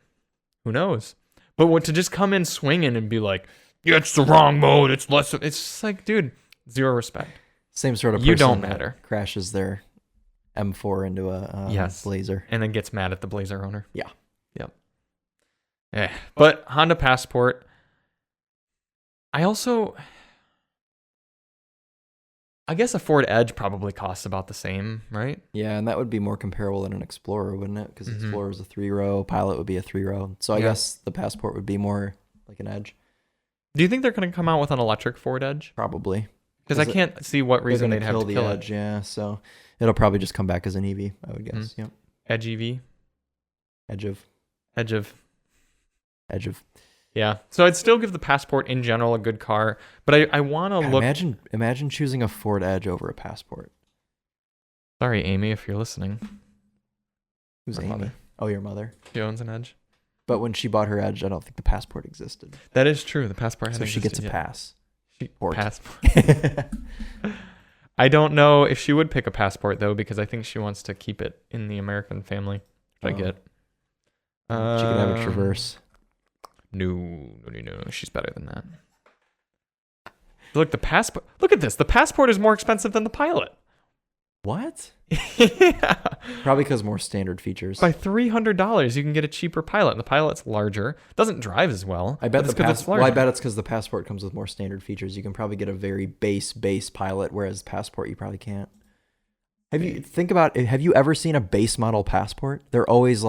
Who knows? But to just come in swinging and be like, yeah, it's the wrong mode. It's less. It's just like, dude, zero respect. Same sort of person you don't matter. Crashes their M4 into a Blazer. And then gets mad at the Blazer owner. Yeah. Yep. Yeah. But Honda Passport... I guess a Ford Edge probably costs about the same, right? Yeah, and that would be more comparable than an Explorer, wouldn't it? Because Explorer is a 3-row, Pilot would be a 3-row. So I guess the Passport would be more like an Edge. Do you think they're going to come out with an electric Ford Edge? Probably. Because I can't see what reason they'd have to kill Edge. Yeah, so it'll probably just come back as an EV, I would guess. Yep. Edge EV? Edge of. Yeah, so I'd still give the Passport in general a good car, but I want to look... Imagine choosing a Ford Edge over a Passport. Sorry, Amy, if you're listening. Who's Amy? Mother. Oh, your mother. She owns an Edge. But when she bought her Edge, I don't think the Passport existed. That is true. The Passport hasn't existed. So she gets a pass. Passport. I don't know if she would pick a Passport, though, because I think she wants to keep it in the American family, which I get. She could have a Traverse. No. She's better than that. Look, the Passport. Look at this. The Passport is more expensive than the Pilot. What? Yeah. Probably because more standard features. By $300, you can get a cheaper Pilot. And the Pilot's larger. Doesn't drive as well. I bet it's because the Passport comes with more standard features. You can probably get a very base Pilot, whereas Passport you probably can't. Have you ever seen a base model Passport? They're always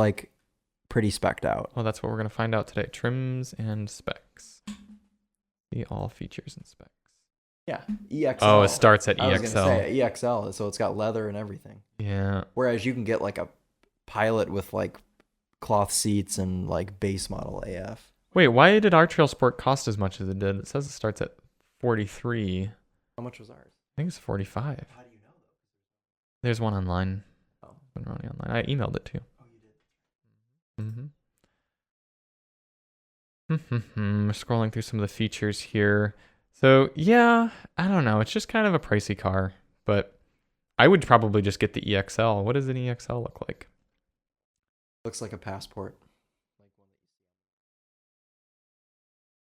pretty specced out. Well, that's what we're going to find out today. Trims and specs. See all features and specs. Yeah, EXL. Oh, it starts at EXL. I was going to say EXL, so it's got leather and everything. Yeah. Whereas you can get a Pilot with cloth seats and base model AF. Wait, why did our Trailsport cost as much as it did? It says it starts at 43. How much was ours? I think it's 45. How do you know though? There's one online. Oh. Been running online. I emailed it too. We're scrolling through some of the features here. So yeah, I don't know. It's just kind of a pricey car, but I would probably just get the EXL. What does an EXL look like? Looks like a Passport.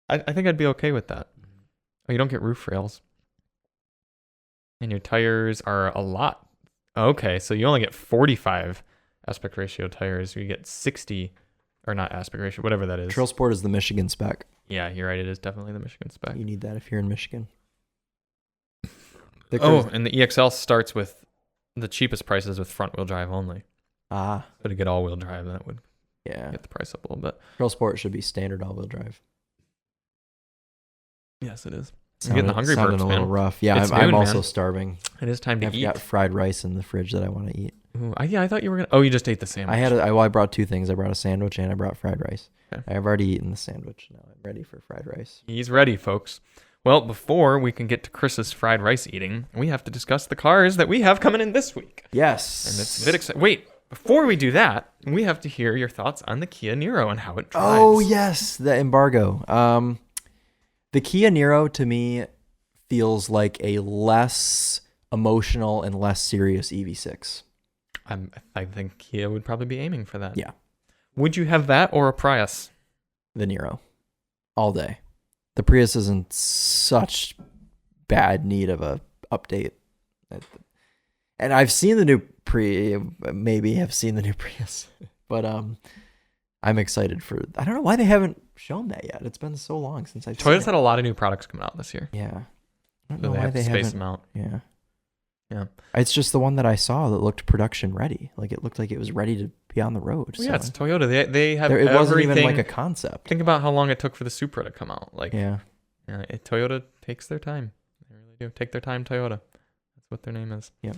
I think I'd be okay with that. Oh, you don't get roof rails. And your tires are a lot. Okay, so you only get 45 aspect ratio tires. You get 60, or not aspect ratio, whatever that is. Trailsport is the Michigan spec. Yeah, you're right. It is definitely the Michigan spec. You need that if you're in Michigan. And the EXL starts with the cheapest prices with front wheel drive only. Ah. So to get all wheel drive, that would get the price up a little bit. Trailsport should be standard all wheel drive. Yes, it is. I'm getting the hungry burps, a little man. rough. Yeah, I'm also starving. It is time to eat. I've got fried rice in the fridge that I want to eat. Ooh, I thought you were gonna. Oh, you just ate the sandwich. I brought two things. I brought a sandwich and I brought fried rice. Okay. I've already eaten the sandwich. Now I'm ready for fried rice. He's ready, folks. Well, before we can get to Chris's fried rice eating, we have to discuss the cars that we have coming in this week. Yes. And it's a bit exciting. Wait, before we do that, we have to hear your thoughts on the Kia Niro and how it drives. Oh yes, the embargo. The Kia Niro to me feels like a less emotional and less serious EV6. I think Kia would probably be aiming for that. Yeah. Would you have that or a Prius? The Niro. All day. The Prius is in such bad need of a update. And I've seen the new maybe have seen the new Prius. But I'm excited for, I don't know why they haven't shown that yet. It's been so long since I've seen it. Toyota's had a lot of new products coming out this year. Yeah. I don't So know they why have they to space haven't. them out. Yeah. Yeah. It's just the one that I saw that looked production ready. Like it looked like it was ready to be on the road. Well, yeah, it's Toyota. They have it wasn't everything. even like a concept. Think about how long it took for the Supra to come out. Like, Yeah. Toyota takes their time. They really do. Take their time, Toyota. That's what their name is. Yeah.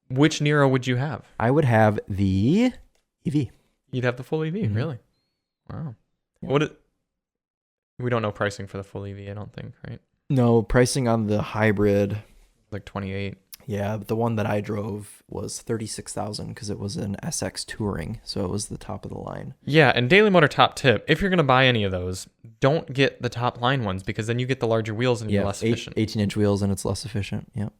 Which Niro would you have? I would have the EV. You'd have the full EV, Mhm. really? Wow. Yeah. We don't know pricing for the full EV, I don't think, right? No, pricing on the hybrid. Like 28. Yeah, but the one that I drove was $36,000 because it was an SX Touring, so it was the top of the line. Yeah, and Daily Motor top tip, if you're going to buy any of those, don't get the top line ones because then you get the larger wheels and you're less efficient. 18-inch wheels and it's less efficient. Yep.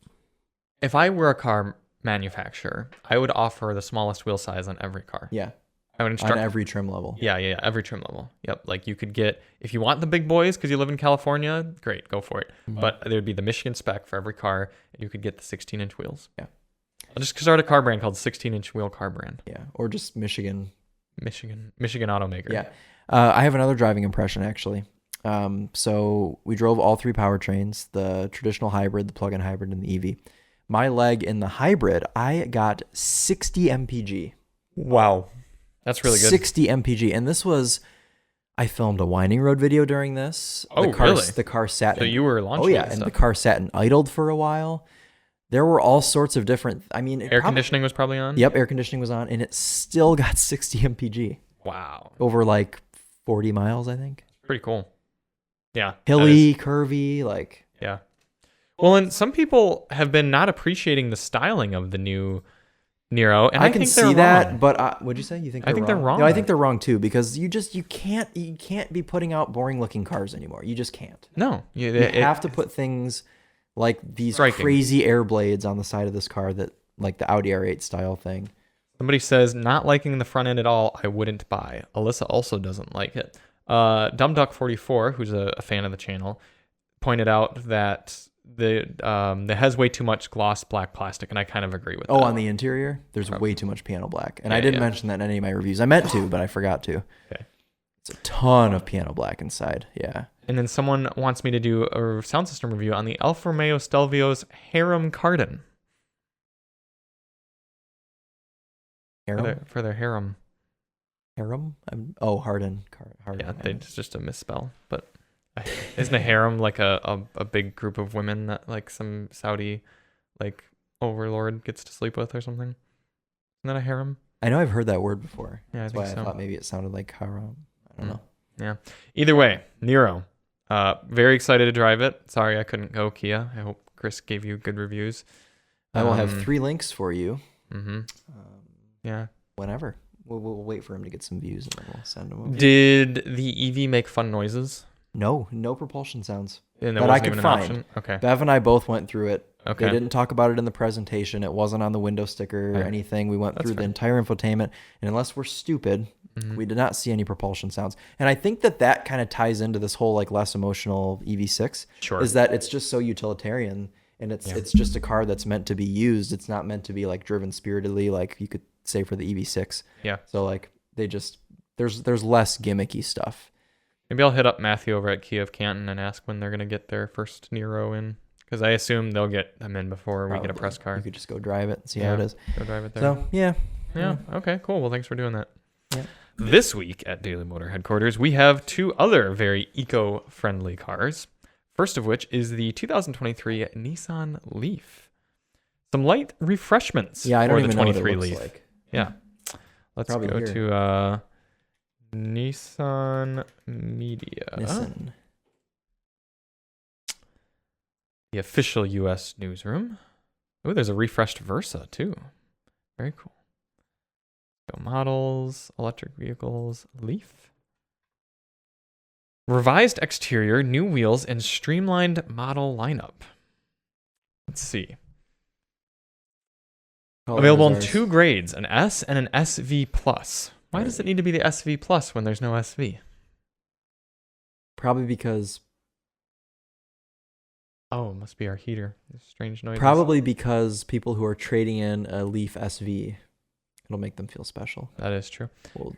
If I were a car manufacturer, I would offer the smallest wheel size on every car. Yeah. I would instruct On every trim level. Yeah, every trim level. Yep, like you could get, if you want the big boys because you live in California, great, go for it. Mhm. But there would be the Michigan spec for every car, and you could get the 16-inch wheels. Yeah. I'll just start a car brand called 16-inch wheel car brand. Yeah, or just Michigan automaker. Yeah. I have another driving impression, actually. So we drove all three powertrains, the traditional hybrid, the plug-in hybrid, and the EV. My leg in the hybrid, I got 60 mpg. Wow. That's really good. 60 mpg. And this was, I filmed a winding road video during this. Oh, really? really? The car sat So you were launching. Oh, yeah. And the car sat and idled for a while. There were all sorts of different, air conditioning was probably on? Yep, air conditioning was on, and it still got 60 mpg. Wow. Over like 40 miles, I think. Pretty cool. Yeah. Hilly, curvy, like. Yeah. Well, and some people have been not appreciating the styling of the new Niro, and I can think see they're that, wrong. but what'd you say? You think I think they're wrong. No, I think they're wrong too because you can't be putting out boring looking cars anymore. You just can't. No, You have to put things like these striking. crazy air blades on the side of this car that like the Audi R8 style thing. Somebody says not liking the front end at all. I wouldn't buy. Alyssa also doesn't like it. DumDuck44, who's a fan of the channel, pointed out that that has way too much gloss black plastic, and I kind of agree with that. Oh, on the interior, there's way too much piano black, and I didn't mention that in any of my reviews. I meant to, but I forgot to. Okay. It's a ton of piano black inside. Yeah. And then someone wants me to do a sound system review on the Alfa Romeo Stelvio's Harem Cardan. Harem? For their harem. Harem? Harden. Yeah, it's just a misspell. But isn't a harem like a big group of women that like some Saudi like overlord gets to sleep with or something? Isn't that a harem? I know I've heard that word before. Yeah, That's I think why so. I thought maybe it sounded like haram. I don't know. Yeah. Either way, Niro. Very excited to drive it. Sorry I couldn't go Kia. I hope Chris gave you good reviews. I will have 3 links for you. Mm-hmm. Yeah. Whenever. We'll wait for him to get some views and then we'll send them over. Did the EV make fun noises? No propulsion sounds. And that I could find. Okay. Bev and I both went through it. Okay. They didn't talk about it in the presentation. It wasn't on the window sticker or anything. We went through the entire infotainment. And unless we're stupid, We did not see any propulsion sounds. And I think that kind of ties into this whole like less emotional EV6. Sure. Is that it's just so utilitarian, and it's just a car that's meant to be used. It's not meant to be like driven spiritedly, like you could say for the EV6. Yeah. So like there's less gimmicky stuff. Maybe I'll hit up Matthew over at Kia of Canton and ask when they're going to get their first Niro in. Because I assume they'll get them in before we get a press car. You could just go drive it and see how it is. Go drive it there. So, yeah. Okay, cool. Well, thanks for doing that. Yeah. This week at Daily Motor Headquarters, we have two other very eco-friendly cars. First of which is the 2023 Nissan Leaf. Some light refreshments I don't for even the know what it 23 looks Leaf. like. Yeah. Let's Probably go here. to Nissan Media. Nissan. The official U.S. newsroom. Oh, there's a refreshed Versa, too. Very cool. Go models, electric vehicles, Leaf. Revised exterior, new wheels, and streamlined model lineup. Let's see. Available in two grades, an S and an SV Plus. Why does it need to be the SV Plus when there's no SV? Probably because... Oh, it must be our heater. There's strange noises. Probably because people who are trading in a Leaf SV, it'll make them feel special. That is true. Well,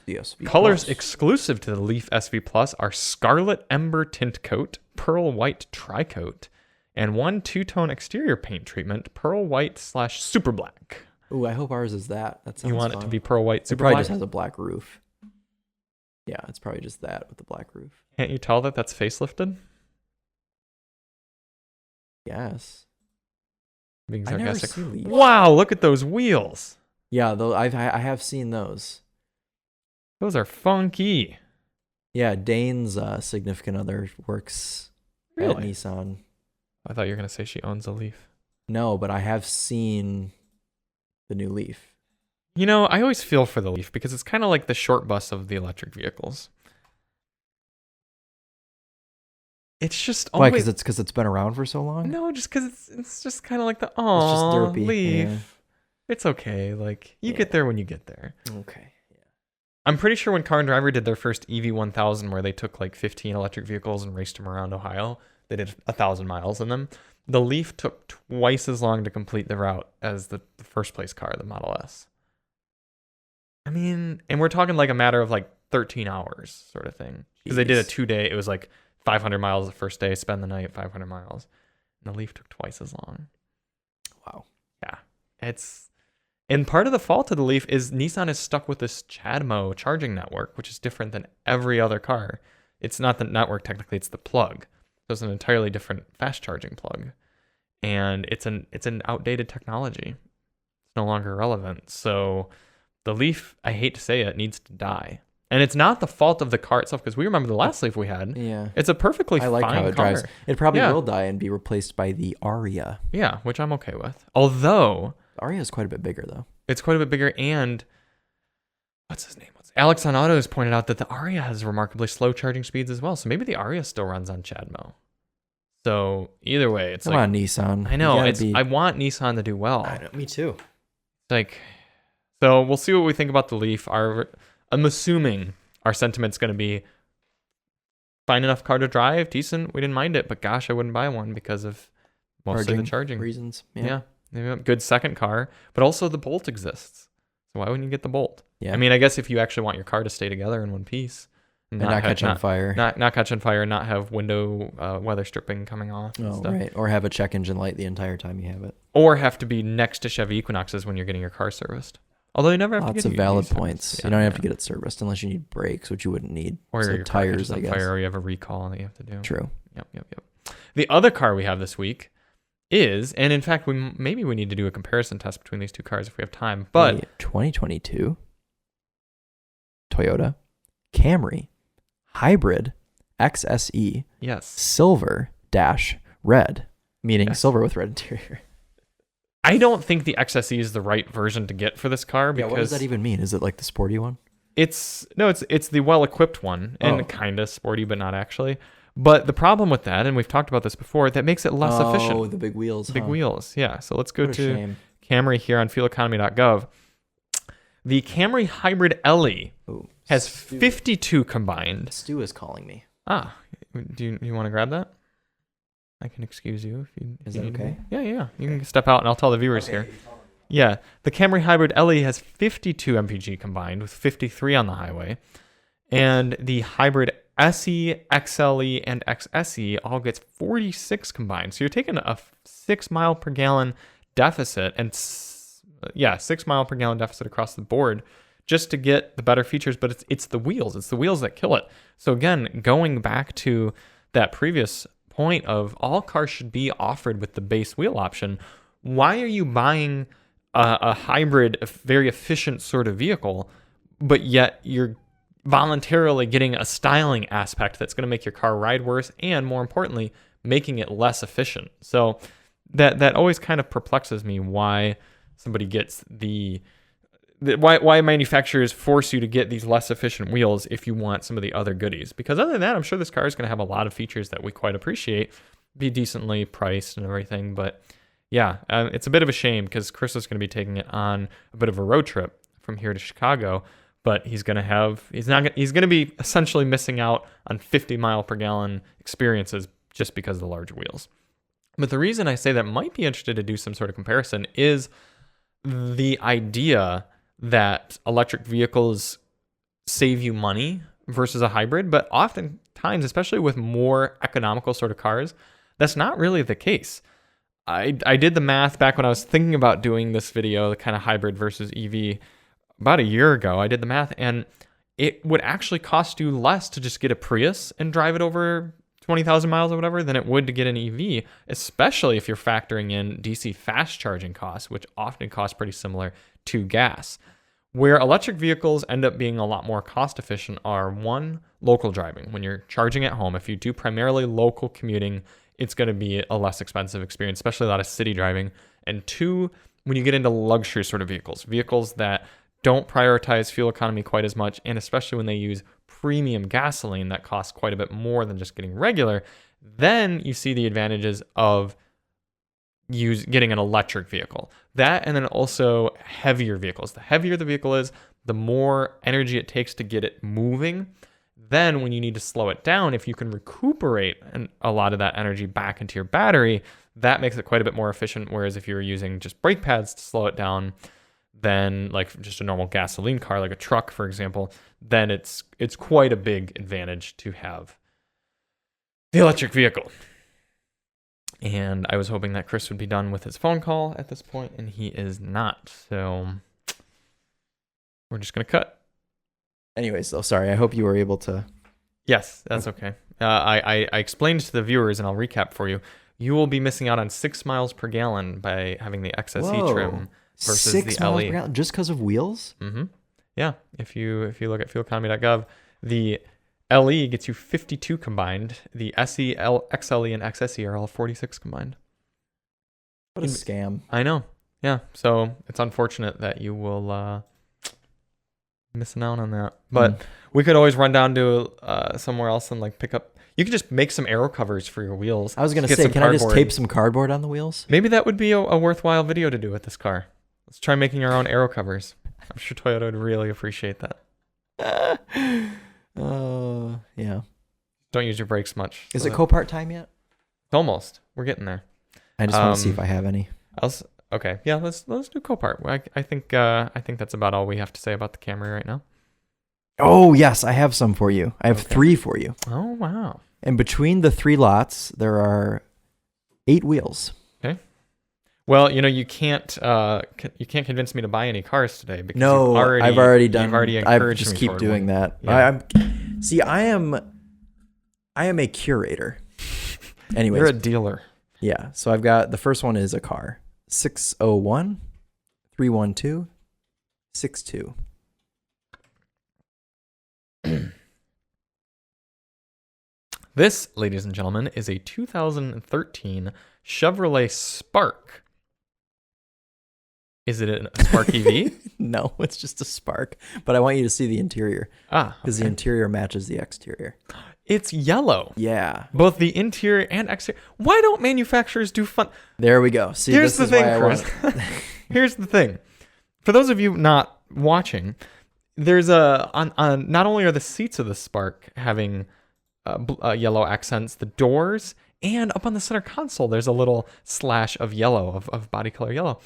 the SV Colors Plus. exclusive to the Leaf SV Plus are Scarlet Ember Tint Coat, Pearl White Tri-Coat, and one two-tone exterior paint treatment, Pearl White / Super Black. Ooh, I hope ours is that. That sounds You want fun. it to be Pearl White It Super probably Black? just has a black roof. Yeah, it's probably just that with the black roof. Can't you tell that that's facelifted? Yes. Being I never sarcastic. see Leaf. Wow, look at those wheels. Yeah, though I have seen those. Those are funky. Yeah, Dane's significant other works at Really? Nissan. I thought you were going to say she owns a Leaf. No, but I have seen the new Leaf. You know, I always feel for the Leaf because it's kind of like the short bus of the electric vehicles. It's just Why? always... Because it's been around for so long? No, just because it's just kind of like the, It's just oh, derpy. Leaf. Yeah. It's okay. Like, you get there when you get there. Okay. I'm pretty sure when Car and Driver did their first EV1000, where they took like 15 electric vehicles and raced them around Ohio, they did 1,000 miles in them. The Leaf took twice as long to complete the route as the first place car, the Model S. I mean, and we're talking like a matter of like 13 hours sort of thing. Because they did a 2-day, it was like 500 miles the first day, spend the night, 500 miles. And the Leaf took twice as long. Wow. Yeah. And part of the fault of the Leaf is Nissan is stuck with this CHAdeMO charging network, which is different than every other car. It's not the network, technically, it's the plug. So it's an entirely different fast charging plug. And it's an outdated technology. It's no longer relevant. So the Leaf, I hate to say it, needs to die. And it's not the fault of the car itself, because we remember the last Leaf we had. Yeah. It's a perfectly fine car. I like how it drives. It probably will die and be replaced by the Aria. Yeah, which I'm okay with. Although... The Aria is quite a bit bigger, though. It's quite a bit bigger, and... What's his name? Alex on Auto has pointed out that the Aria has remarkably slow charging speeds as well, so maybe the Aria still runs on CHAdeMO. So either way, it's Come on, Nissan. I know. I want Nissan to do well. I know, me too. So we'll see what we think about the Leaf. I'm assuming our sentiment's going to be fine enough car to drive, decent. We didn't mind it, but gosh, I wouldn't buy one because of mostly the charging reasons. Yeah. Good second car, but also the Bolt exists. So why wouldn't you get the Bolt? Yeah. I mean, I guess if you actually want your car to stay together in one piece. And not catch on fire. Not catch on fire, not have window weather stripping coming off. And stuff. Right. Or have a check engine light the entire time you have it. Or have to be next to Chevy Equinoxes when you're getting your car serviced. Although you never have to get Lots of valid points. Yeah, you don't have to get it serviced unless you need brakes, which you wouldn't need. Or so your tires, car I guess. Fire, or you have a recall that you have to do. True. Yep. The other car we have this week is, and in fact, maybe we need to do a comparison test between these two cars if we have time. But the 2022 Toyota Camry Hybrid XSE. Yes. Silver - red, meaning silver with red interior. I don't think the XSE is the right version to get for this car because what does that even mean? Is it like the sporty one? It's the well-equipped one and kind of sporty, but not actually. But the problem with that, and we've talked about this before, that makes it less efficient. Oh, the big wheels. Big wheels, yeah. So let's go to shame. Camry here on fueleconomy.gov. The Camry Hybrid LE Ooh, has Stu. 52 combined. Stu is calling me. Ah, do you want to grab that? I can excuse you if you. Is that okay? Yeah. You can step out, and I'll tell the viewers here. Yeah, the Camry Hybrid LE has 52 mpg combined, with 53 on the highway, and the Hybrid SE, XLE, and XSE all gets 46 combined. So you're taking a 6 mile per gallon deficit, and 6 mile per gallon deficit across the board, just to get the better features. But it's the wheels. It's the wheels that kill it. So again, going back to that previous point of all cars should be offered with the base wheel option. Why are you buying a hybrid, a very efficient sort of vehicle, but yet you're voluntarily getting a styling aspect that's going to make your car ride worse, and more importantly, making it less efficient? So that always kind of perplexes me, why somebody gets why manufacturers force you to get these less efficient wheels if you want some of the other goodies. Because other than that, I'm sure this car is going to have a lot of features that we quite appreciate, be decently priced and everything. But yeah, it's a bit of a shame, because Chris is going to be taking it on a bit of a road trip from here to Chicago, but he's going to be essentially missing out on 50 mile per gallon experiences just because of the large wheels. But the reason I say that might be interested to do some sort of comparison is the idea that electric vehicles save you money versus a hybrid, but oftentimes, especially with more economical sort of cars, that's not really the case. I did the math back when I was thinking about doing this video, the kind of hybrid versus EV, about a year ago. I did the math, and it would actually cost you less to just get a Prius and drive it over 20,000 miles or whatever than it would to get an EV, especially if you're factoring in DC fast charging costs, which often cost pretty similar to gas. Where electric vehicles end up being a lot more cost efficient are, one, local driving. When you're charging at home, if you do primarily local commuting, it's going to be a less expensive experience, especially a lot of city driving. And two, when you get into luxury sort of vehicles that don't prioritize fuel economy quite as much, and especially when they use premium gasoline that costs quite a bit more than just getting regular, then you see the advantages of getting an electric vehicle. That, and then also heavier vehicles. The heavier the vehicle is, the more energy it takes to get it moving. Then when you need to slow it down, if you can recuperate a lot of that energy back into your battery, that makes it quite a bit more efficient. Whereas if you're using just brake pads to slow it down, then like just a normal gasoline car, like a truck, for example, then it's quite a big advantage to have the electric vehicle. And I was hoping that Chris would be done with his phone call at this point, and he is not. So we're just going to cut. Anyways, though, sorry. I hope you were able to. Yes, that's okay. I explained to the viewers, and I'll recap for you. You will be missing out on 6 miles per gallon by having the XSE trim versus 6 the miles LE. per gallon just because of wheels? Mm-hmm. Yeah. If you look at fueleconomy.gov, the LE gets you 52 combined. The SE, XLE, and XSE are all 46 combined. What a scam. I know. Yeah. So it's unfortunate that you will missing out on that. But we could always run down to somewhere else and like pick up. You could just make some aero covers for your wheels. I was going to say, can I just tape some cardboard on the wheels? Maybe that would be a worthwhile video to do with this car. Let's try making our own aero covers. I'm sure Toyota would really appreciate that. Yeah. Don't use your brakes much. Is it CoPart time yet? Almost. We're getting there. I just want to see if I have any. Okay. Yeah, let's do CoPart. I think that's about all we have to say about the Camry right now. Oh, yes, I have some for you. I have 3 for you. Oh, wow. And between the 3 lots, there are 8 wheels. Okay. Well, you can't convince me to buy any cars today because I've already done. You've already encouraged I just me keep doing that. Yeah. I am a curator. Anyways, you're a dealer. Yeah. So I've got the first one is a car 601 312 62. This, ladies and gentlemen, is a 2013 Chevrolet Spark. Is it a Spark EV? No, it's just a Spark. But I want you to see the interior. Because the interior matches the exterior. It's yellow. Yeah. Both the interior and exterior. Why don't manufacturers do fun? There we go. See, Here's the thing, Chris. Here's the thing. For those of you not watching, there's on not only are the seats of the Spark having yellow accents, the doors, and up on the center console, there's a little slash of yellow, of body color yellow.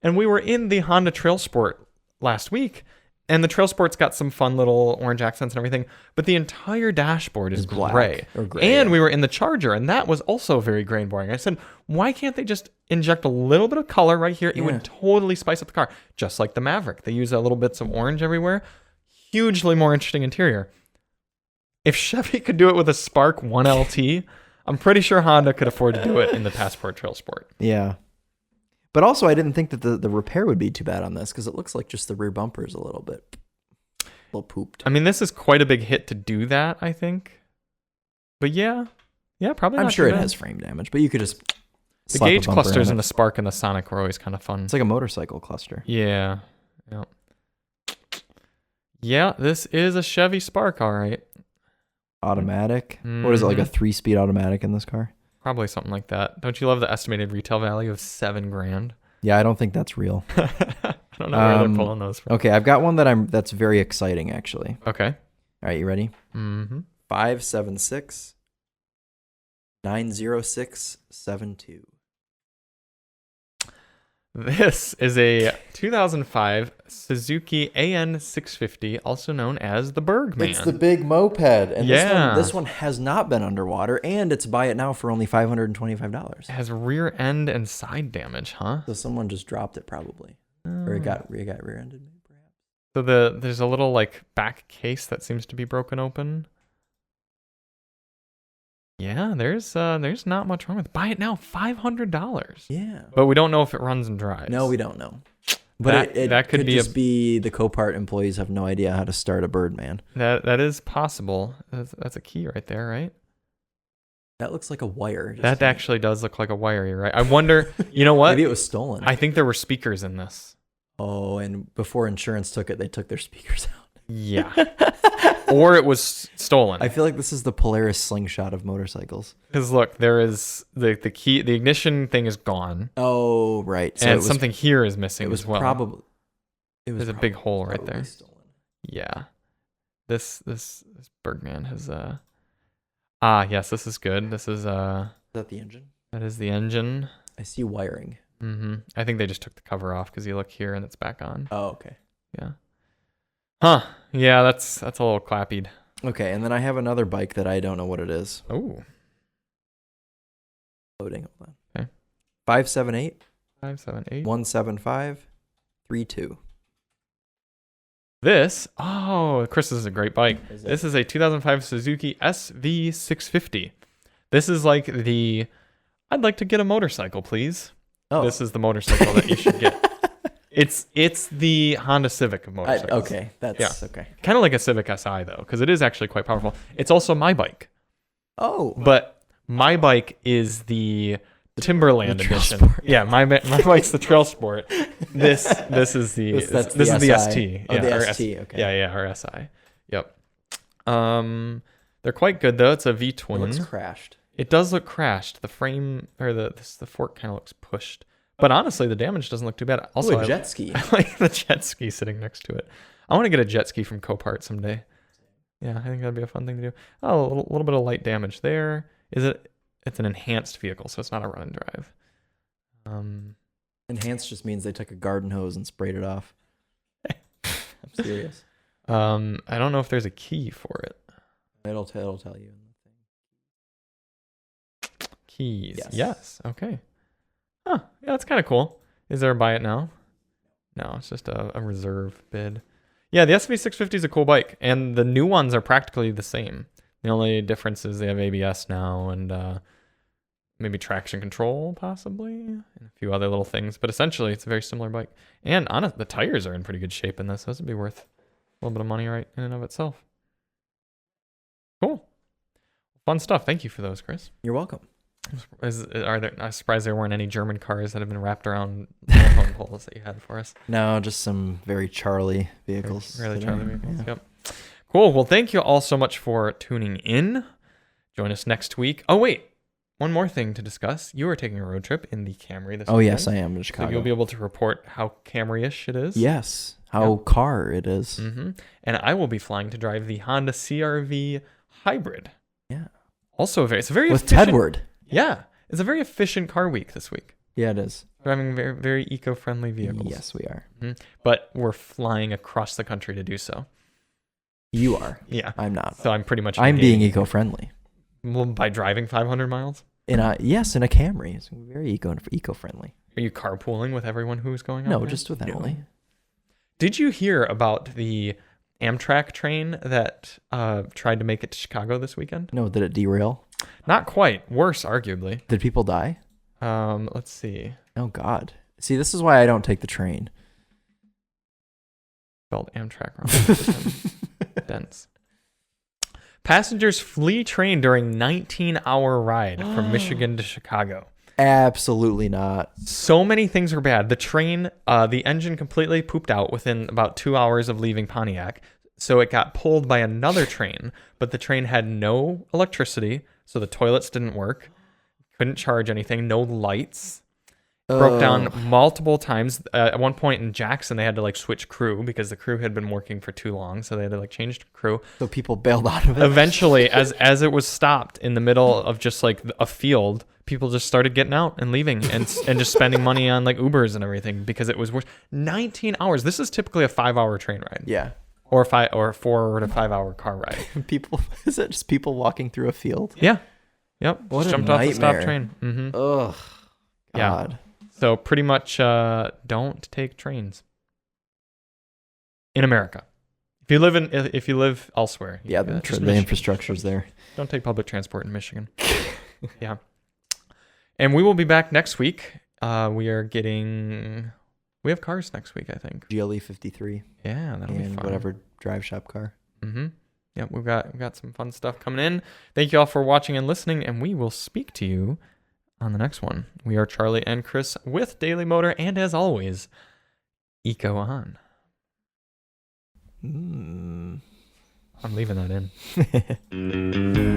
And we were in the Honda Trailsport last week, and the Trailsport's got some fun little orange accents and everything, but the entire dashboard is gray. Or gray. And we were in the Charger, and that was also very gray and boring. I said, why can't they just inject a little bit of color right here? It would totally spice up the car, just like the Maverick. They use little bits of orange everywhere. Hugely more interesting interior. If Chevy could do it with a Spark 1LT, I'm pretty sure Honda could afford to do it in the Passport Trailsport. Yeah. But also, I didn't think that the repair would be too bad on this, because it looks like just the rear bumper is a little pooped. I mean, this is quite a big hit to do that, I think. But yeah, probably not. I'm sure it has frame damage, but you could just the gauge clusters in the Spark and the Sonic were always kind of fun. It's like a motorcycle cluster. Yeah. Yeah, this is a Chevy Spark, all right. Automatic. Mm-hmm. What is it, like a 3-speed automatic in this car? Probably something like that. Don't you love the estimated retail value of $7,000? Yeah, I don't think that's real. I don't know where they're pulling those from. Okay, I've got one that's very exciting, actually. Okay. All right, you ready? Mm-hmm. 576 90672. This is a 2005 Suzuki AN650, also known as the Bergman. It's the big moped. And this one has not been underwater, and it's buy it now for only $525. It has rear end and side damage, huh? So someone just dropped it probably. Or it got rear-ended, perhaps. So there's a little like back case that seems to be broken open. Yeah, there's not much wrong with it. Buy it now, $500. Yeah. But we don't know if it runs and drives. No, we don't know. But that could be the CoPart employees have no idea how to start a Birdman. That is possible. That's a key right there, right? That looks like a wire. That actually does look like a wire, you're right. I wonder, you know what? Maybe it was stolen. I think there were speakers in this. Oh, and before insurance took it, they took their speakers out. Yeah. Or it was stolen. I feel like this is the Polaris slingshot of motorcycles. Because look, there is the key, the ignition thing is gone. Oh, right. So and something here is missing as well. There's a big hole right there. Stolen. Yeah. This Bergman has yes, this is good. This is Is that the engine? That is the engine. I see wiring. Mm-hmm. I think they just took the cover off because you look here and it's back on. Oh, okay. Yeah. Huh. Yeah, that's a little clappied. Okay, and then I have another bike that I don't know what it is. Oh. Loading. Hold on. Okay. 578 175 32. Chris, this is a great bike. This is a 2005 Suzuki SV650. This is like I'd like to get a motorcycle, please. Oh. This is the motorcycle that you should get. It's the Honda Civic of motorcycles. Okay, that's okay. Kind of like a Civic Si though, because it is actually quite powerful. It's also my bike. Oh, but my bike is the Timberland edition. Yeah, my bike's the Trailsport. This is the ST. Oh, the ST. Okay. Yeah, or SI. Yep. They're quite good though. It's a V twin. It looks crashed. It does look crashed. The frame or the fork kind of looks pushed. But honestly, the damage doesn't look too bad. Also, a jet ski. I like the jet ski sitting next to it. I want to get a jet ski from CoPart someday. Yeah, I think that'd be a fun thing to do. Oh, a little bit of light damage there. It's an enhanced vehicle, so it's not a run and drive. Enhanced just means they took a garden hose and sprayed it off. I'm serious. I don't know if there's a key for it. It'll tell you. Keys. Yes. Okay. Huh. Yeah, that's kind of cool. Is there a buy it now? No, it's just a reserve bid. Yeah, the SV650 is a cool bike, and the new ones are practically the same. The only difference is they have ABS now and maybe traction control, possibly, and a few other little things. But essentially, it's a very similar bike. And the tires are in pretty good shape in this. So this would be worth a little bit of money right in and of itself. Cool. Fun stuff. Thank you for those, Chris. You're welcome. I'm surprised there weren't any German cars that have been wrapped around telephone poles that you had for us. No, just some very Charlie vehicles. Really Charlie vehicles, yeah. Yep. Cool. Well, thank you all so much for tuning in. Join us next week. Oh, wait. one more thing to discuss. You are taking a road trip in the Camry this Oh, weekend. yes, I am in Chicago. So you'll be able to report how Camry-ish it is. Yes, how car it is. Mm-hmm. And I will be flying to drive the Honda CRV Hybrid. Yeah. Also, it's a very with efficient, Tedward. Yeah. It's a very efficient car week this week. Yeah, it is. Driving very, very eco-friendly vehicles. Yes, we are. Mm-hmm. But we're flying across the country to do so. You are. Yeah. I'm not. So I'm pretty much... I'm being eco-friendly. Well, by driving 500 miles? In a Camry. It's very eco-friendly. Are you carpooling with everyone who's going on? No, there? just with Emily. Did you hear about the Amtrak train that tried to make it to Chicago this weekend? No, did it derail? Not quite. Worse, arguably. Did people die? Let's see. Oh, God. See, this is why I don't take the train. Spelled Amtrak wrong. Dense. Passengers flee train during 19-hour ride from Michigan to Chicago. Absolutely not. So many things were bad. The train, the engine completely pooped out within about 2 hours of leaving Pontiac. So it got pulled by another train, but the train had no electricity, so the toilets didn't work. Couldn't charge anything, no lights. Broke down multiple times. At one point in Jackson, they had to like switch crew because the crew had been working for too long, so they had to like change crew. So people bailed out of it. Eventually, as it was stopped in the middle of just like a field, people just started getting out and leaving and just spending money on like Ubers and everything because it was worse. 19 hours. This is typically a 5-hour train ride. Yeah. Or a 4 to 5 hour car ride. Is it just people walking through a field? Yeah. Yep. What just a jumped off the stop nightmare. train. Mm-hmm. Ugh. God. Yeah. So pretty much don't take trains in America. If you live elsewhere. Yeah, the infrastructure's there. Don't take public transport in Michigan. Yeah. And we will be back next week. We have cars next week, I think. GLE 53. Yeah, that'll be fun. Whatever drive shop car. Mm-hmm. Yeah, we've got some fun stuff coming in. Thank you all for watching and listening, and we will speak to you on the next one. We are Charlie and Chris with Daily Motor, and as always, Eco on. I'm leaving that in.